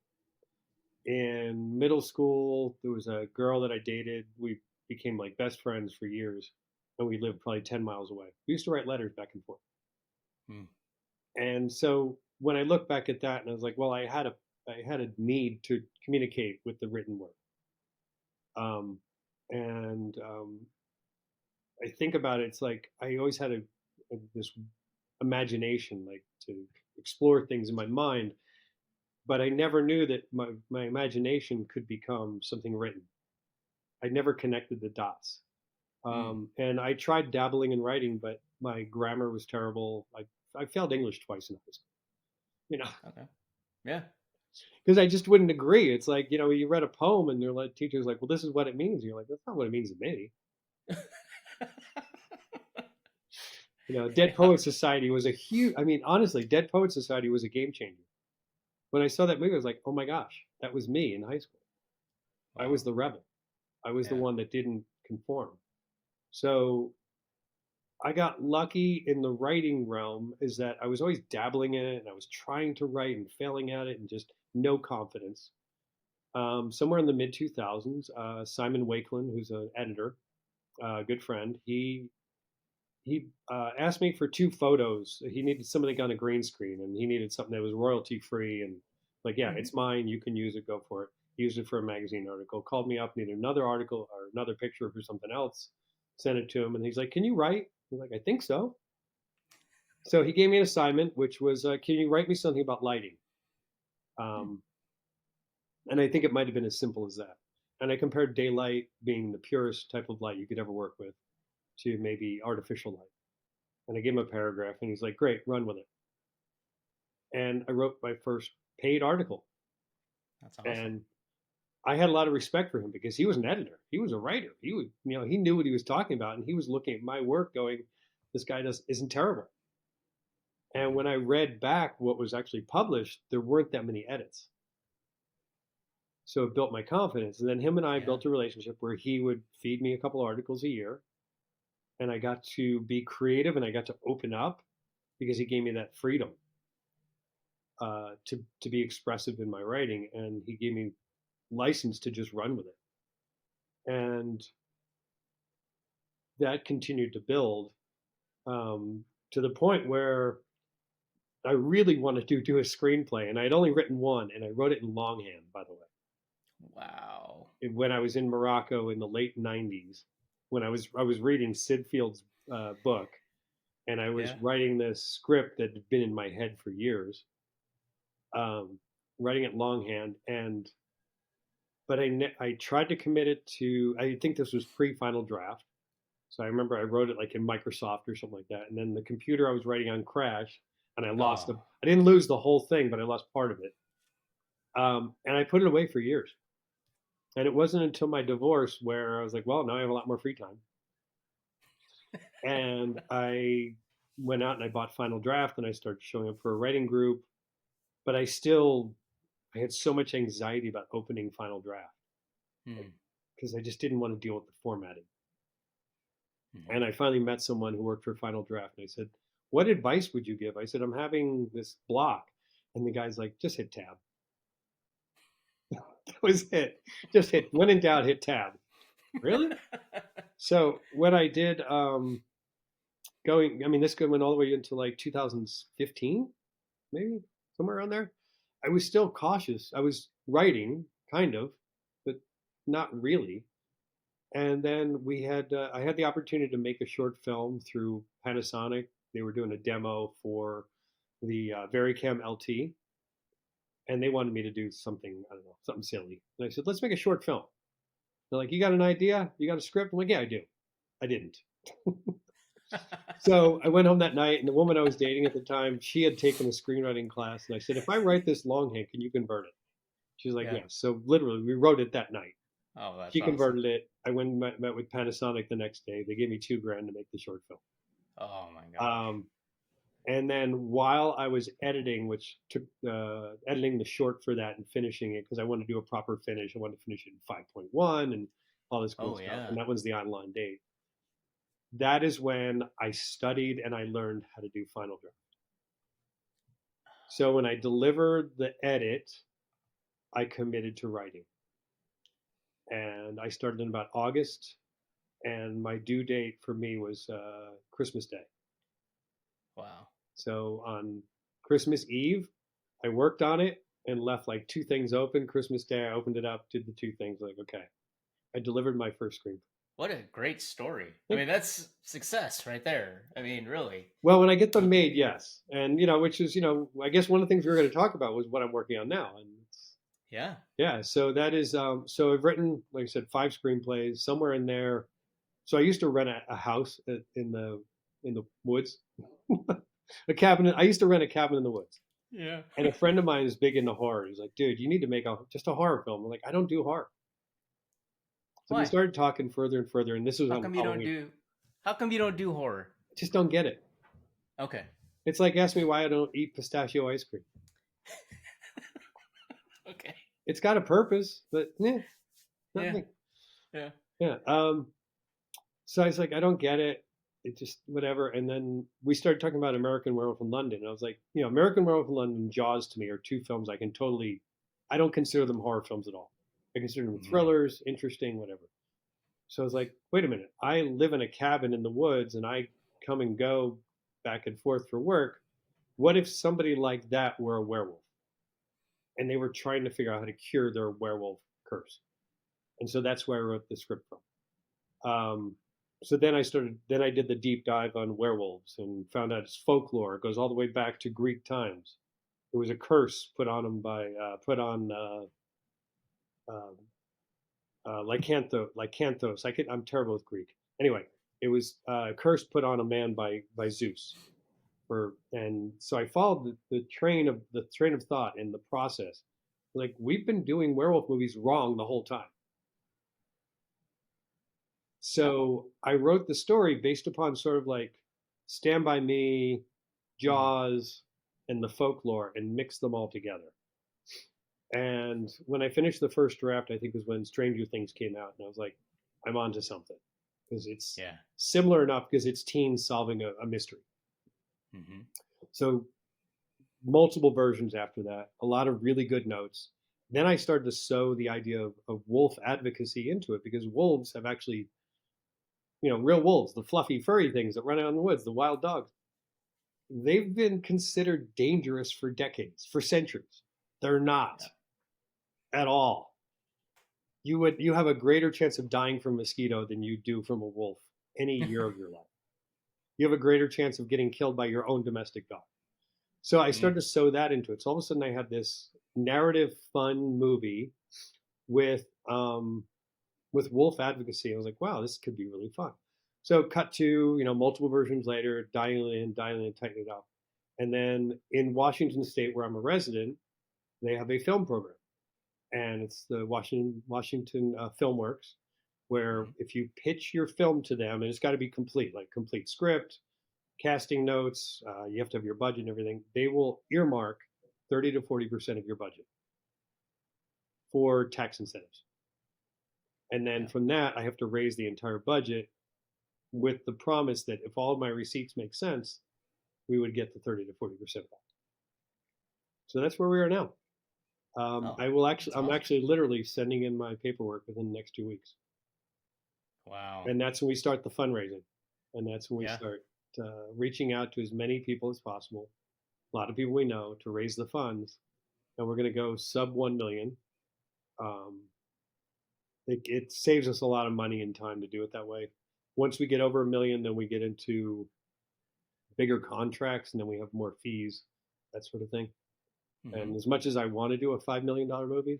S2: In middle school, there was a girl that I dated. We became like best friends for years, and we lived probably 10 miles away. We used to write letters back and forth.
S1: Mm.
S2: And so when I look back at that, and I was like, well, I had a need to communicate with the written word. Um, and I think about it, it's like I always had this imagination, like to explore things in my mind, but I never knew that my imagination could become something written. I never connected the dots.
S1: Mm.
S2: And I tried dabbling in writing, but my grammar was terrible. I failed English twice in high school, you know,
S1: Okay. Yeah.
S2: because I just wouldn't agree. It's like, you read a poem and your teacher's like, well, this is what it means. And you're like, that's not what it means to me. Dead
S1: Yeah.
S2: Poet Society was a huge, I mean, honestly, Dead Poet Society was a game changer. When I saw that movie, I was like, oh my gosh, that was me in high school. I was
S1: Wow.
S2: the rebel. I was the
S1: Yeah.
S2: one that didn't conform. So I got lucky in the writing realm, is that I was always dabbling in it and I was trying to write and failing at it and just no confidence. Somewhere in the mid 2000s, Simon Wakeland, who's an editor, a good friend, he asked me for two photos. He needed something on a green screen, and he needed something that was royalty free. And like, yeah,
S1: Hmm.
S2: it's mine. You can use it. Go for it. He used it for a magazine article. Called me up, needed another article or another picture for something else. Sent it to him, and he's like, "Can you write?" I was like, "I think so." So he gave me an assignment, which was, "Can you write me something about lighting?"
S1: Hmm.
S2: Um, and I think it might have been as simple as that. And I compared daylight being the purest type of light you could ever work with to maybe artificial light. And I gave him a paragraph, and he's like, "Great, run with it." And I wrote my first paid article.
S1: That's awesome.
S2: And I had a lot of respect for him because he was an editor, he was a writer, he knew what he was talking about, and he was looking at my work, going, "This guy isn't terrible." And
S1: Hmm.
S2: when I read back what was actually published, there weren't that many edits. So it built my confidence. And then him and I
S1: Yeah.
S2: built a relationship where he would feed me a couple articles a year, and I got to be creative and I got to open up because he gave me that freedom to be expressive in my writing, and he gave me license to just run with it. And that continued to build, to the point where I really wanted to do a screenplay, and I had only written one, and I wrote it in longhand, by the way.
S1: Wow.
S2: When I was in Morocco in the late '90s, when I was reading Sid Field's book, and I was
S1: Yeah.
S2: writing this script that had been in my head for years, um, writing it longhand, and but I tried to commit it to. I think this was pre-final draft. So I remember I wrote it like in Microsoft or something like that, and then the computer I was writing on crashed, and I lost
S1: Oh.
S2: the. I didn't lose the whole thing, but I lost part of it. And I put it away for years. And it wasn't until my divorce where I was like, well, now I have a lot more free time, and I went out and I bought Final Draft, and I started showing up for a writing group. But I had so much anxiety about opening Final Draft
S1: Hmm.
S2: because I just didn't want to deal with the formatting.
S1: Hmm.
S2: And I finally met someone who worked for Final Draft, and I said, "What advice would you give?" I said, "I'm having this block," and the guy's like, "Just hit tab." That was it. Just hit. When in doubt, hit tab. Really? So what I did, this went all the way into like 2015, maybe somewhere around there. I was still cautious. I was writing, kind of, but not really. And then I had the opportunity to make a short film through Panasonic. They were doing a demo for the Varicam LT, and they wanted me to do something, I don't know, something silly. And I said, let's make a short film. They're like, you got an idea? You got a script? I'm like, yeah, I do. I didn't. So I went home that night, and the woman I was dating at the time, she had taken a screenwriting class, and I said, if I write this longhand, can you convert it? She's like,
S1: Yeah.
S2: yes. So literally, we wrote it that night.
S1: Oh, that's
S2: She
S1: awesome.
S2: converted it. I went and met with Panasonic the next day. They gave me $2,000 to make the short film.
S1: Oh my gosh.
S2: Um, and then while I was editing, which took editing the short for that and finishing it because I wanted to do a proper finish. I wanted to finish it in 5.1 and all this cool
S1: Oh
S2: stuff.
S1: yeah.
S2: And that was the online date. That is when I studied and I learned how to do Final Draft. So when I delivered the edit, I committed to writing. And I started in about August, and my due date for me was Christmas Day.
S1: Wow.
S2: So on Christmas Eve, I worked on it and left like two things open. Christmas Day, I opened it up, did the two things. Like, okay, I delivered my first screenplay.
S1: What a great story. I
S2: Like,
S1: mean, that's success right there. I mean, really.
S2: well, when I get them made, yes, and which is I guess one of the things we were going to talk about was what I'm working on now, and
S1: Yeah.
S2: yeah, so that is so I've written, like I said, 5 screenplays somewhere in there. So I used to rent a house in the woods, a cabin. I used to rent a cabin in the woods,
S1: Yeah.
S2: and a friend of mine is big into horror. He's like, dude, you need to make just a horror film. I'm like, I don't do horror. So we
S1: Why?
S2: started talking further and further, and this was
S1: How
S2: on
S1: come you don't
S2: Halloween.
S1: do How come you don't do horror?
S2: I just don't get it.
S1: Okay.
S2: It's like ask me why I don't eat pistachio ice cream.
S1: Okay.
S2: It's got a purpose, but not
S1: Yeah.
S2: me.
S1: Yeah.
S2: Yeah. So I was like, I don't get it. It just whatever. And then we started talking about American Werewolf in London. And I was like, American Werewolf in London, and Jaws to me are two films I don't consider them horror films at all. I consider them
S1: Hmm.
S2: thrillers, interesting, whatever. So I was like, wait a minute. I live in a cabin in the woods and I come and go back and forth for work. What if somebody like that were a werewolf and they were trying to figure out how to cure their werewolf curse? And so that's where I wrote the script from. So then I did the deep dive on werewolves and found out it's folklore. It goes all the way back to Greek times. It was a curse put on them put on uh, Lycanthos. I'm terrible with Greek. Anyway, it was a curse put on a man by Zeus. And so I followed the train of thought and the process. Like we've been doing werewolf movies wrong the whole time.
S1: Oh.
S2: So I wrote the story based upon sort of like Stand By Me,
S1: Hmm.
S2: Jaws, and the folklore and mixed them all together. And when I finished the first draft, I think was when Stranger Things came out, and I was like, I'm onto something because it's
S1: Yeah.
S2: similar enough because it's teens solving a mystery.
S1: Hmm.
S2: So multiple versions after that, a lot of really good notes. Then I started to sew the idea of wolf advocacy into it because wolves have actually, real wolves, the fluffy, furry things that run out in the woods, the wild dogs, they've been considered dangerous for decades, for centuries. They're
S1: Yeah.
S2: not at all. You have a greater chance of dying from a mosquito than you do from a wolf any year of your life. You have a greater chance of getting killed by your own domestic dog. So I
S1: Mm.
S2: started to sew that into it. So all of a sudden I had this narrative fun movie with um, with wolf advocacy. I was like, wow, this could be really fun. So cut to multiple versions later, dialing in, tightening it up, and then in Washington State, where I'm a resident, they have a film program, and it's the Washington FilmWorks, where
S1: Hmm.
S2: if you pitch your film to them, and it's got to be complete, like complete script, casting notes, you have to have your budget and everything. They will earmark 30 to 40% of your budget for tax incentives. And then
S1: Yeah.
S2: from that, I have to raise the entire budget with the promise that if all of my receipts make sense, we would get the 30 to 40% back. So that's where we are now.
S1: Oh, that's
S2: I'm
S1: awesome.
S2: actually literally sending in my paperwork within the next 2 weeks.
S1: Wow.
S2: And that's when we start the fundraising. And that's when we
S1: Yeah.
S2: start reaching out to as many people as possible, a lot of people we know, to raise the funds. And we're going to go sub 1 million. Um, it saves us a lot of money and time to do it that way. Once we get over 1 million, then we get into bigger contracts and then we have more fees, that sort of thing.
S1: Hmm.
S2: And as much as I want to do a $5 million movie,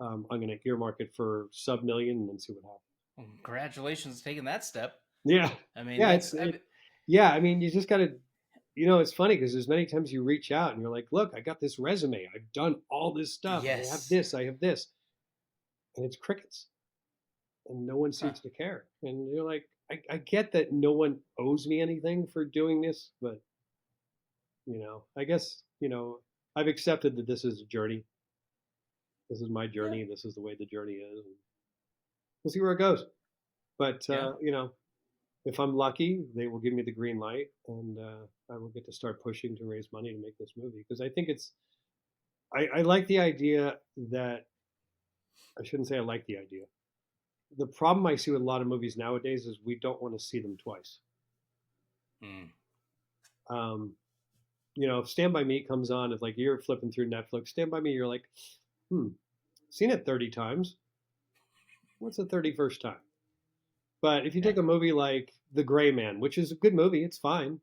S2: I'm going to earmark it for sub million and then see what happens.
S1: Well, congratulations taking that step.
S2: Yeah,
S1: I mean,
S2: yeah,
S1: that's I,
S2: yeah. I mean, you just got to, it's funny because there's many times you reach out and you're like, look, I got this resume, I've done all this stuff,
S1: yes.
S2: I have this, and it's crickets, and no one
S1: Huh.
S2: seems to care. And you're like, I get that no one owes me anything for doing this, but I guess I've accepted that this is a journey. This is my
S1: Yeah.
S2: journey. This is the way the journey is. And we'll see where it goes. But
S1: Yeah.
S2: if I'm lucky, they will give me the green light, and I will get to start pushing to raise money to make this movie because I think I like the idea that I shouldn't say I like the idea. The problem I see with a lot of movies nowadays is we don't want to see them twice.
S1: Mm.
S2: Um, if Stand By Me comes on, it's like you're flipping through Netflix. Stand By Me, you're like, seen it 30 times. What's the 31st time? But if you
S1: Yeah.
S2: take a movie like The Gray Man, which is a good movie, it's fine.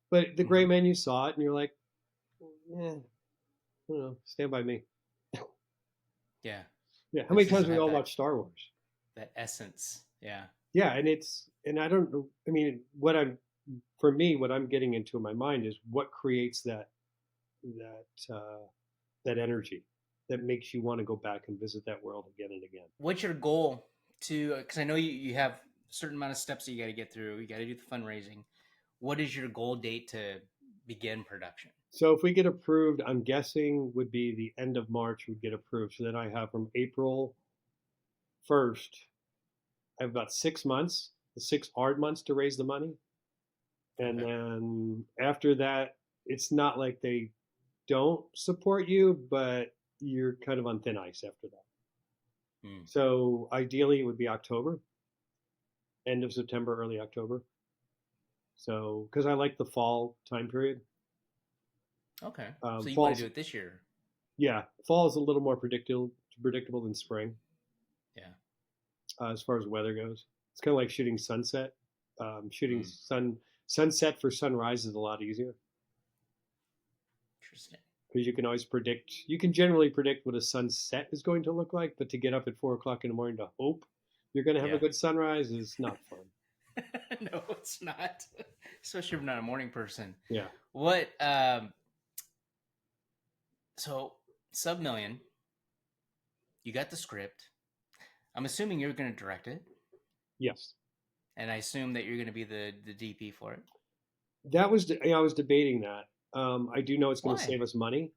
S2: But The Gray
S1: Hmm.
S2: Man, you saw it and you're like, yeah, I don't know, Stand By Me.
S1: Yeah.
S2: Yeah, how
S1: This
S2: many times
S1: doesn't
S2: have we
S1: have
S2: all watched Star Wars?
S1: that essence. Yeah.
S2: Yeah, and I don't know. I mean, for me, what I'm getting into in my mind is what creates that that energy that makes you want to go back and visit that world again and again.
S1: What's your goal to? Because I know you have a certain amount of steps that you got to get through. You got to do the fundraising. What is your goal date to begin production?
S2: So if we get approved, I'm guessing would be the end of March would get approved. So then I have from April 1st, I have about 6 months, the 6 hard months to raise the money. And
S1: Okay.
S2: then after that, it's not like they don't support you, but you're kind of on thin ice after that.
S1: Hmm.
S2: So ideally, it would be October, end of September, early October. So because I like the fall time period,
S1: Okay. So you want to do
S2: fall's
S1: it this year?
S2: yeah, fall is a little more predictable than spring
S1: Yeah.
S2: as far as weather goes. It's kind of like shooting sunset. Shooting
S1: Hmm.
S2: sunset for sunrise is a lot easier
S1: Interesting.
S2: because you can always predict. You can generally predict what a sunset is going to look like, but to get up at 4 o'clock in the morning to hope you're going to have a
S1: Yeah.
S2: good sunrise is not fun.
S1: No, it's not. Especially if I'm not a morning person.
S2: Yeah.
S1: What? So sub million. You got the script. I'm assuming you're going to direct it,
S2: Yes.
S1: and I assume that you're going to be the DP for it.
S2: That was I was debating that. I do know it's going to
S1: Why?
S2: save us money.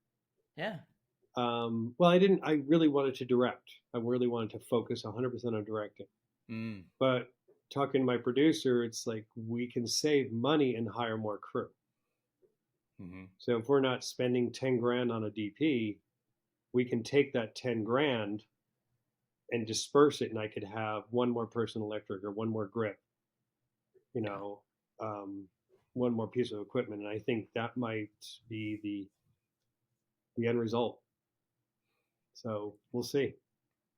S1: Yeah.
S2: Well, I didn't. I really wanted to direct. I really wanted to focus 100% on directing.
S1: Mm.
S2: But talking to my producer, it's like we can save money and hire more crew.
S1: Mm-hmm.
S2: So if we're not spending 10 grand on a DP, we can take that 10 grand and disperse it, and I could have one more person electric or one more grip, you
S1: Yeah.
S2: know, um, one more piece of equipment, and I think that might be the end result. So we'll see.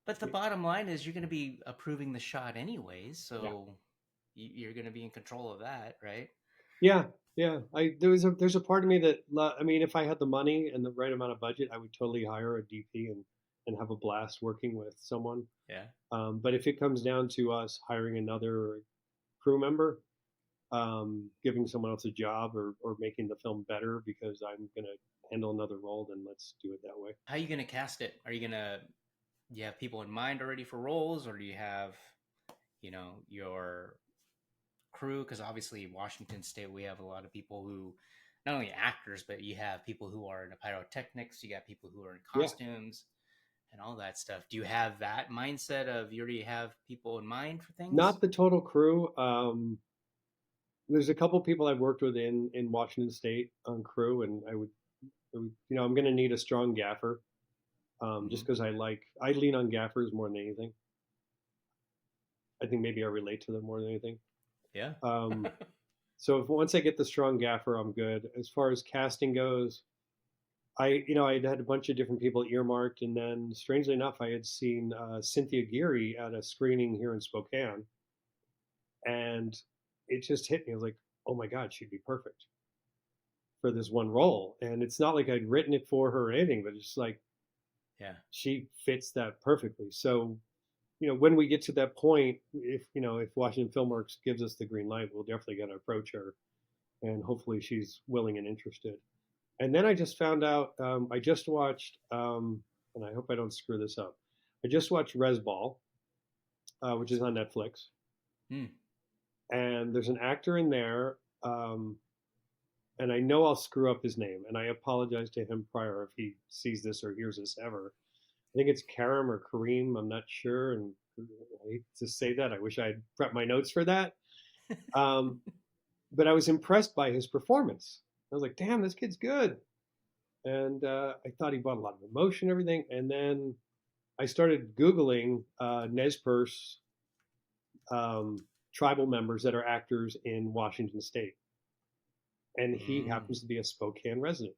S1: But the bottom line is you're going to be approving the shot anyways,
S2: Yeah,
S1: so you're going to be in control of that, right?
S2: yeah, yeah. There's a part of me that I mean, if I had the money and the right amount of budget, I would totally hire a DP and have a blast working with someone.
S1: Yeah.
S2: But if it comes down to us hiring another crew member, giving someone else a job or making the film better because I'm going to handle another role, then let's do it that way.
S1: How are you going to cast it? Are you going to you have people in mind already for roles, or do you have your crew? Because obviously Washington State, we have a lot of people who not only actors, but you have people who are in pyrotechnics, you got people who are in
S2: Yeah,
S1: costumes and all that stuff. Do you have that mindset of you already have people in mind for things?
S2: not the total crew. There's a couple people I've worked with in Washington State on crew, and I'm going to need a strong gaffer,
S1: Mm-hmm.
S2: just because I lean on gaffers more than anything. I think maybe I relate to them more than anything.
S1: Yeah.
S2: Um, so if once I get the strong gaffer, I'm good. As far as casting goes, I had a bunch of different people earmarked, and then strangely enough, I had seen Cynthia Geary at a screening here in Spokane, and it just hit me. I was like, oh my god, she'd be perfect for this one role. And it's not like I'd written it for her or anything, but it's like
S1: Yeah.
S2: she fits that perfectly. So when we get to that point, if Washington Filmworks gives us the green light, we'll definitely got to approach her, and hopefully she's willing and interested. And then I just found out I just watched, and I hope I don't screw this up. I just watched Resball, which is on Netflix,
S1: Hmm.
S2: and there's an actor in there, and I know I'll screw up his name, and I apologize to him prior if he sees this or hears this ever. I think it's Karim or Kareem. I'm not sure, and I hate to say that. I wish I had prepped my notes for that. Um, but I was impressed by his performance. I was like, damn, this kid's good. And I thought he brought a lot of emotion, and everything. And then I started Googling Nez Perce tribal members that are actors in Washington State. And he
S1: Mm.
S2: happens to be a Spokane resident.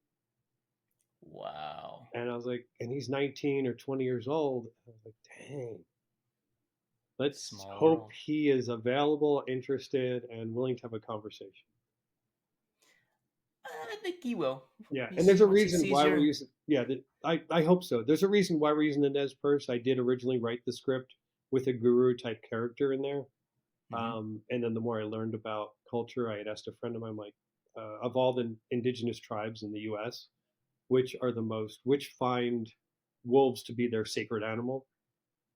S1: Wow.
S2: And I was like, and he's 19 or 20 years old. I was like, dang. Let's
S1: Small
S2: hope
S1: world.
S2: he is available, interested, and willing to have a conversation.
S1: I think he will.
S2: Yeah, and
S1: He's
S2: there's a
S1: once he
S2: reason
S1: sees
S2: why we're
S1: your.
S2: using. Yeah, I hope so. There's a reason why we're using the Nez Perce. I did originally write the script with a guru type character in there,
S1: Hmm.
S2: and then the more I learned about culture, I had asked a friend of mine, like, of all the indigenous tribes in the U.S., which find wolves to be their sacred animal,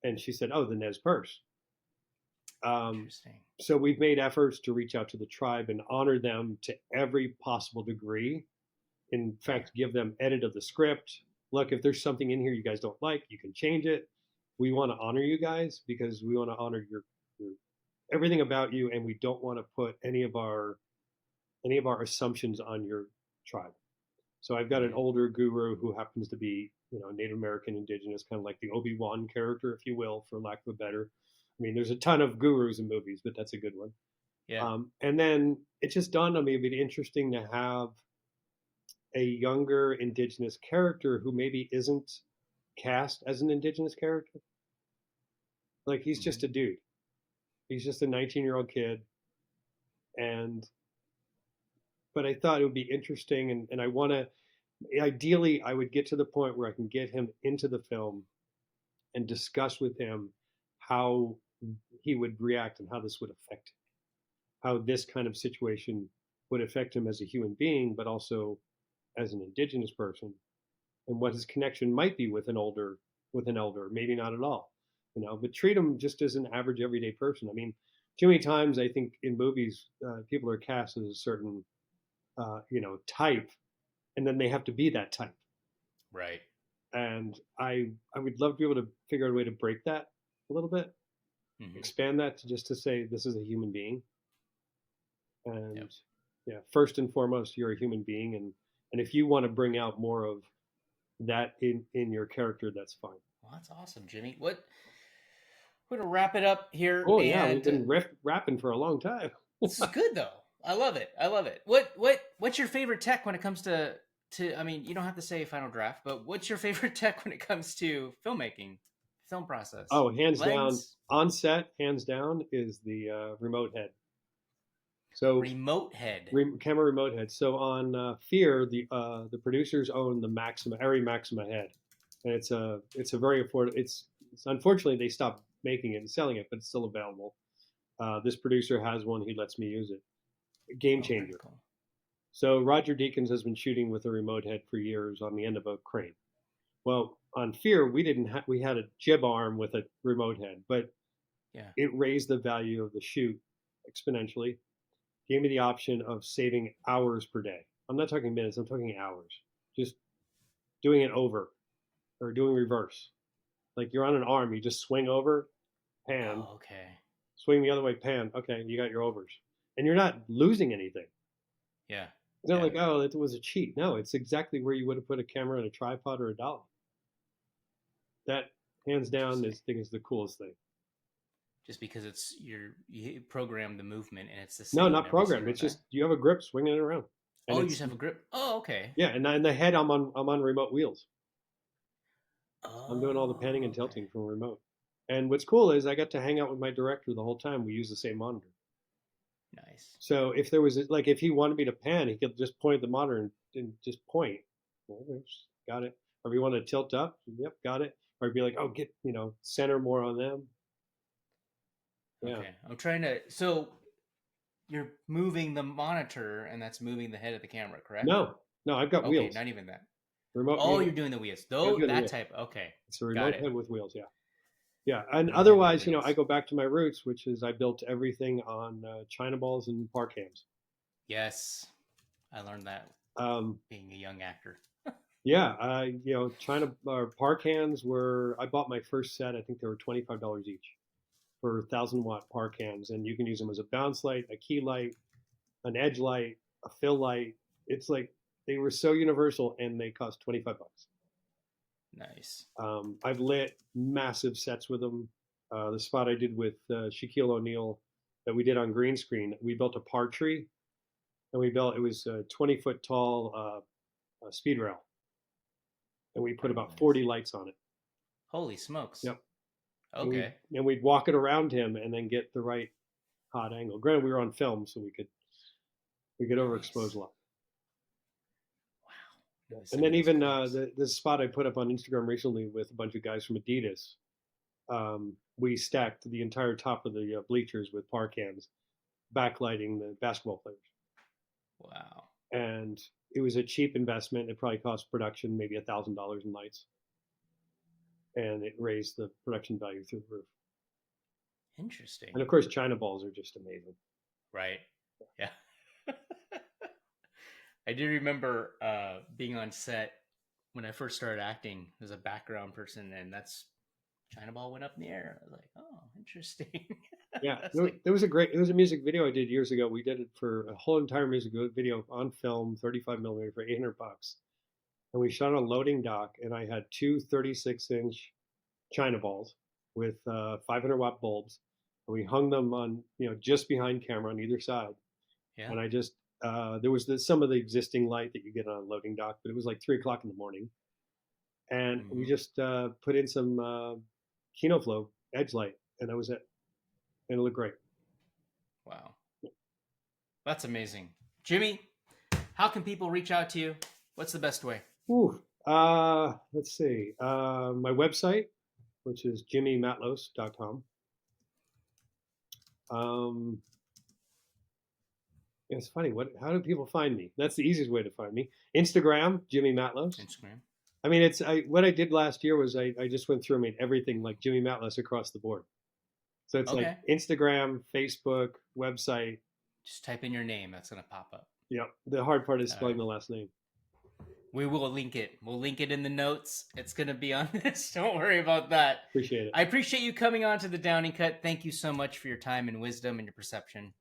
S2: and she said, "Oh, the Nez Perce." Um,
S1: Interesting.
S2: so we've made efforts to reach out to the tribe and honor them to every possible degree. In
S1: Okay.
S2: fact, give them edit of the script. Look, if there's something in here you guys don't like, you can change it. We want to honor you guys because we want to honor your everything about you, and we don't want to put any of our assumptions on your tribe. So I've got an
S1: Hmm.
S2: older guru who happens to be, Native American indigenous, kind of like the Obi-Wan character, if you will, for lack of a better. I mean, there's a ton of gurus in movies, but that's a good one.
S1: Yeah.
S2: And then it just dawned on me it'd be interesting to have a younger indigenous character who maybe isn't cast as an indigenous character. Like he's
S1: Hmm.
S2: just a dude. He's just a 19-year-old kid. And but I thought it would be interesting, and I want to. Ideally, I would get to the point where I can get him into the film and discuss with him how he would react and how this would affect him, how this kind of situation would affect him as a human being, but also as an indigenous person, and what his connection might be with an elder, maybe not at all, but treat him just as an average everyday person. I mean, too many times I think in movies people are cast as a certain type, and then they have to be that type.
S1: Right.
S2: And I would love to be able to figure out a way to break that a little bit,
S1: Hmm.
S2: expand that to just to say this is a human being,
S1: Yep.
S2: and yeah, first and foremost, you're a human being, and if you want to bring out more of that in your character, that's fine.
S1: Well, that's awesome, Jimmy. What we're gonna wrap it up here,
S2: Oh yeah, we've
S1: and
S2: been rapping for a long time.
S1: this is good though. I love it. I love it. What's your favorite tech when it comes to? I mean, you don't have to say Final Draft, but what's your favorite tech when it comes to filmmaking, film process?
S2: Oh, hands down,
S1: Lens,
S2: on set, hands down is the remote head. So
S1: remote head.
S2: camera remote head. So on Fear, the producers own the Maxima Arri Maxima head, and it's a very affordable. It's unfortunately they stopped making it and selling it, but it's still available. This producer has one. He lets me use it. Game
S1: Oh, very
S2: changer.
S1: cool.
S2: So Roger Deakins has been shooting with a remote head for years on the end of a crane. Well, on Fear, we had a jib arm with a remote head, but
S1: Yeah.
S2: it raised the value of the shoot exponentially. Gave me the option of saving hours per day. I'm not talking minutes, I'm talking hours. Just doing it over or doing reverse. Like you're on an arm, you just swing over, pan,
S1: Oh, okay.
S2: swing the other way, pan. Okay, you got your overs. And you're not losing anything.
S1: Yeah.
S2: It's not
S1: Yeah.
S2: like, oh, it was a cheat. No, it's exactly where you would have put a camera and a tripod or a dolly. That, hands down,
S1: Interesting.
S2: is thing is the coolest thing.
S1: Just because you program the movement and it's the
S2: No,
S1: same
S2: not
S1: every
S2: programmed.
S1: single
S2: It's
S1: time.
S2: just you have a grip swinging it around, and
S1: Oh, you
S2: it's
S1: just have a grip. Oh, okay.
S2: yeah. And in the head, I'm on remote wheels. I'm doing all the panning
S1: Oh,
S2: and
S1: okay.
S2: tilting from remote. And what's cool is I got to hang out with my director the whole time. We use the same monitor.
S1: Nice.
S2: So if there was like if he wanted me to pan, he could just point at the monitor and just point. Well, got it. Or if you want to tilt up, yep, got it. Or be like, oh, get center more on them. Yeah.
S1: Okay. I'm trying to. So you're moving the monitor, and that's moving the head of the camera, correct?
S2: No, no, I've got
S1: Okay,
S2: wheels.
S1: not even that.
S2: Remote.
S1: Oh, you're doing the wheels.
S2: Yeah, I'm
S1: Though
S2: doing the
S1: that
S2: wheel.
S1: type. Okay,
S2: It's a
S1: got
S2: remote
S1: it.
S2: head with wheels. Yeah. Yeah, and
S1: Man, the
S2: otherwise, I
S1: wheels.
S2: go back to my roots, which is I built everything on China balls and park hams.
S1: Yes, I learned that
S2: Um,
S1: being a young actor.
S2: yeah, China park hams were. I bought my first set. I think they were $25 each for 1,000-watt park hams, and you can use them as a bounce light, a key light, an edge light, a fill light. It's like they were so universal, and they cost $25.
S1: Nice.
S2: I've lit massive sets with them. The spot I did with Shaquille O'Neal that we did on green screen, we built a par tree, and it was a 20-foot tall speed rail, and we put
S1: Very
S2: about
S1: nice.
S2: 40 lights on it.
S1: Holy smokes.
S2: Yep. and
S1: Okay.
S2: we'd walk it around him and then get the right hot angle. Granted, we were on film, so we could overexpose
S1: Nice.
S2: a lot.
S1: Wow.
S2: Yeah.
S1: Never
S2: And
S1: seen
S2: then
S1: those
S2: even
S1: clips.
S2: the spot I put up on Instagram recently with a bunch of guys from Adidas, we stacked the entire top of the bleachers with par cans, backlighting the basketball players.
S1: Wow.
S2: And it was a cheap investment. It probably cost production maybe $1,000 in lights, and it raised the production value through the roof.
S1: Interesting.
S2: And of course, China balls are just amazing.
S1: Right. Yeah. I do remember being on set when I first started acting as a background person, and that's China Ball went up in the air. I was like, oh, interesting.
S2: Yeah,
S1: That's like,
S2: it was a music video I did years ago. We did it for a whole entire music video on film, 35 millimeter for $800, and we shot on a loading dock. And I had two 36-inch China balls with 500-watt bulbs, and we hung them on just behind camera on either side.
S1: yeah.
S2: And I just there was some of the existing light that you get on a loading dock, but it was like 3 o'clock in the morning, and we
S1: Mm-hmm.
S2: just put in some Kino Flow edge light, and that was it, and it looked great.
S1: Wow. That's amazing. Jimmy, how can people reach out to you? What's the best way?
S2: Ooh, let's see. My website, which is jimmymatlosz.com. Um, it's funny. How do people find me? That's the easiest way to find me. Instagram, Jimmy Matlosz.
S1: Instagram.
S2: I mean, what I did last year was I just went through and made everything like Jimmy Matlosz across the board. So it's like
S1: Okay.
S2: Instagram, Facebook, website.
S1: Just type in your name. That's going to pop up.
S2: Yeah. The hard part is
S1: All
S2: spelling
S1: right.
S2: the last name.
S1: We will link it. We'll link it in the notes. It's going to be on this. Don't worry about that.
S2: Appreciate it.
S1: I appreciate you coming on to the Downing Cut. Thank you so much for your time and wisdom and your perception.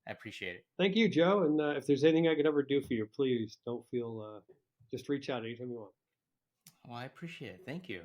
S1: I appreciate it.
S2: Thank you, Joe. And if there's anything I could ever do for you, please don't feel, just reach out anytime you want.
S1: Well, I appreciate it. Thank you.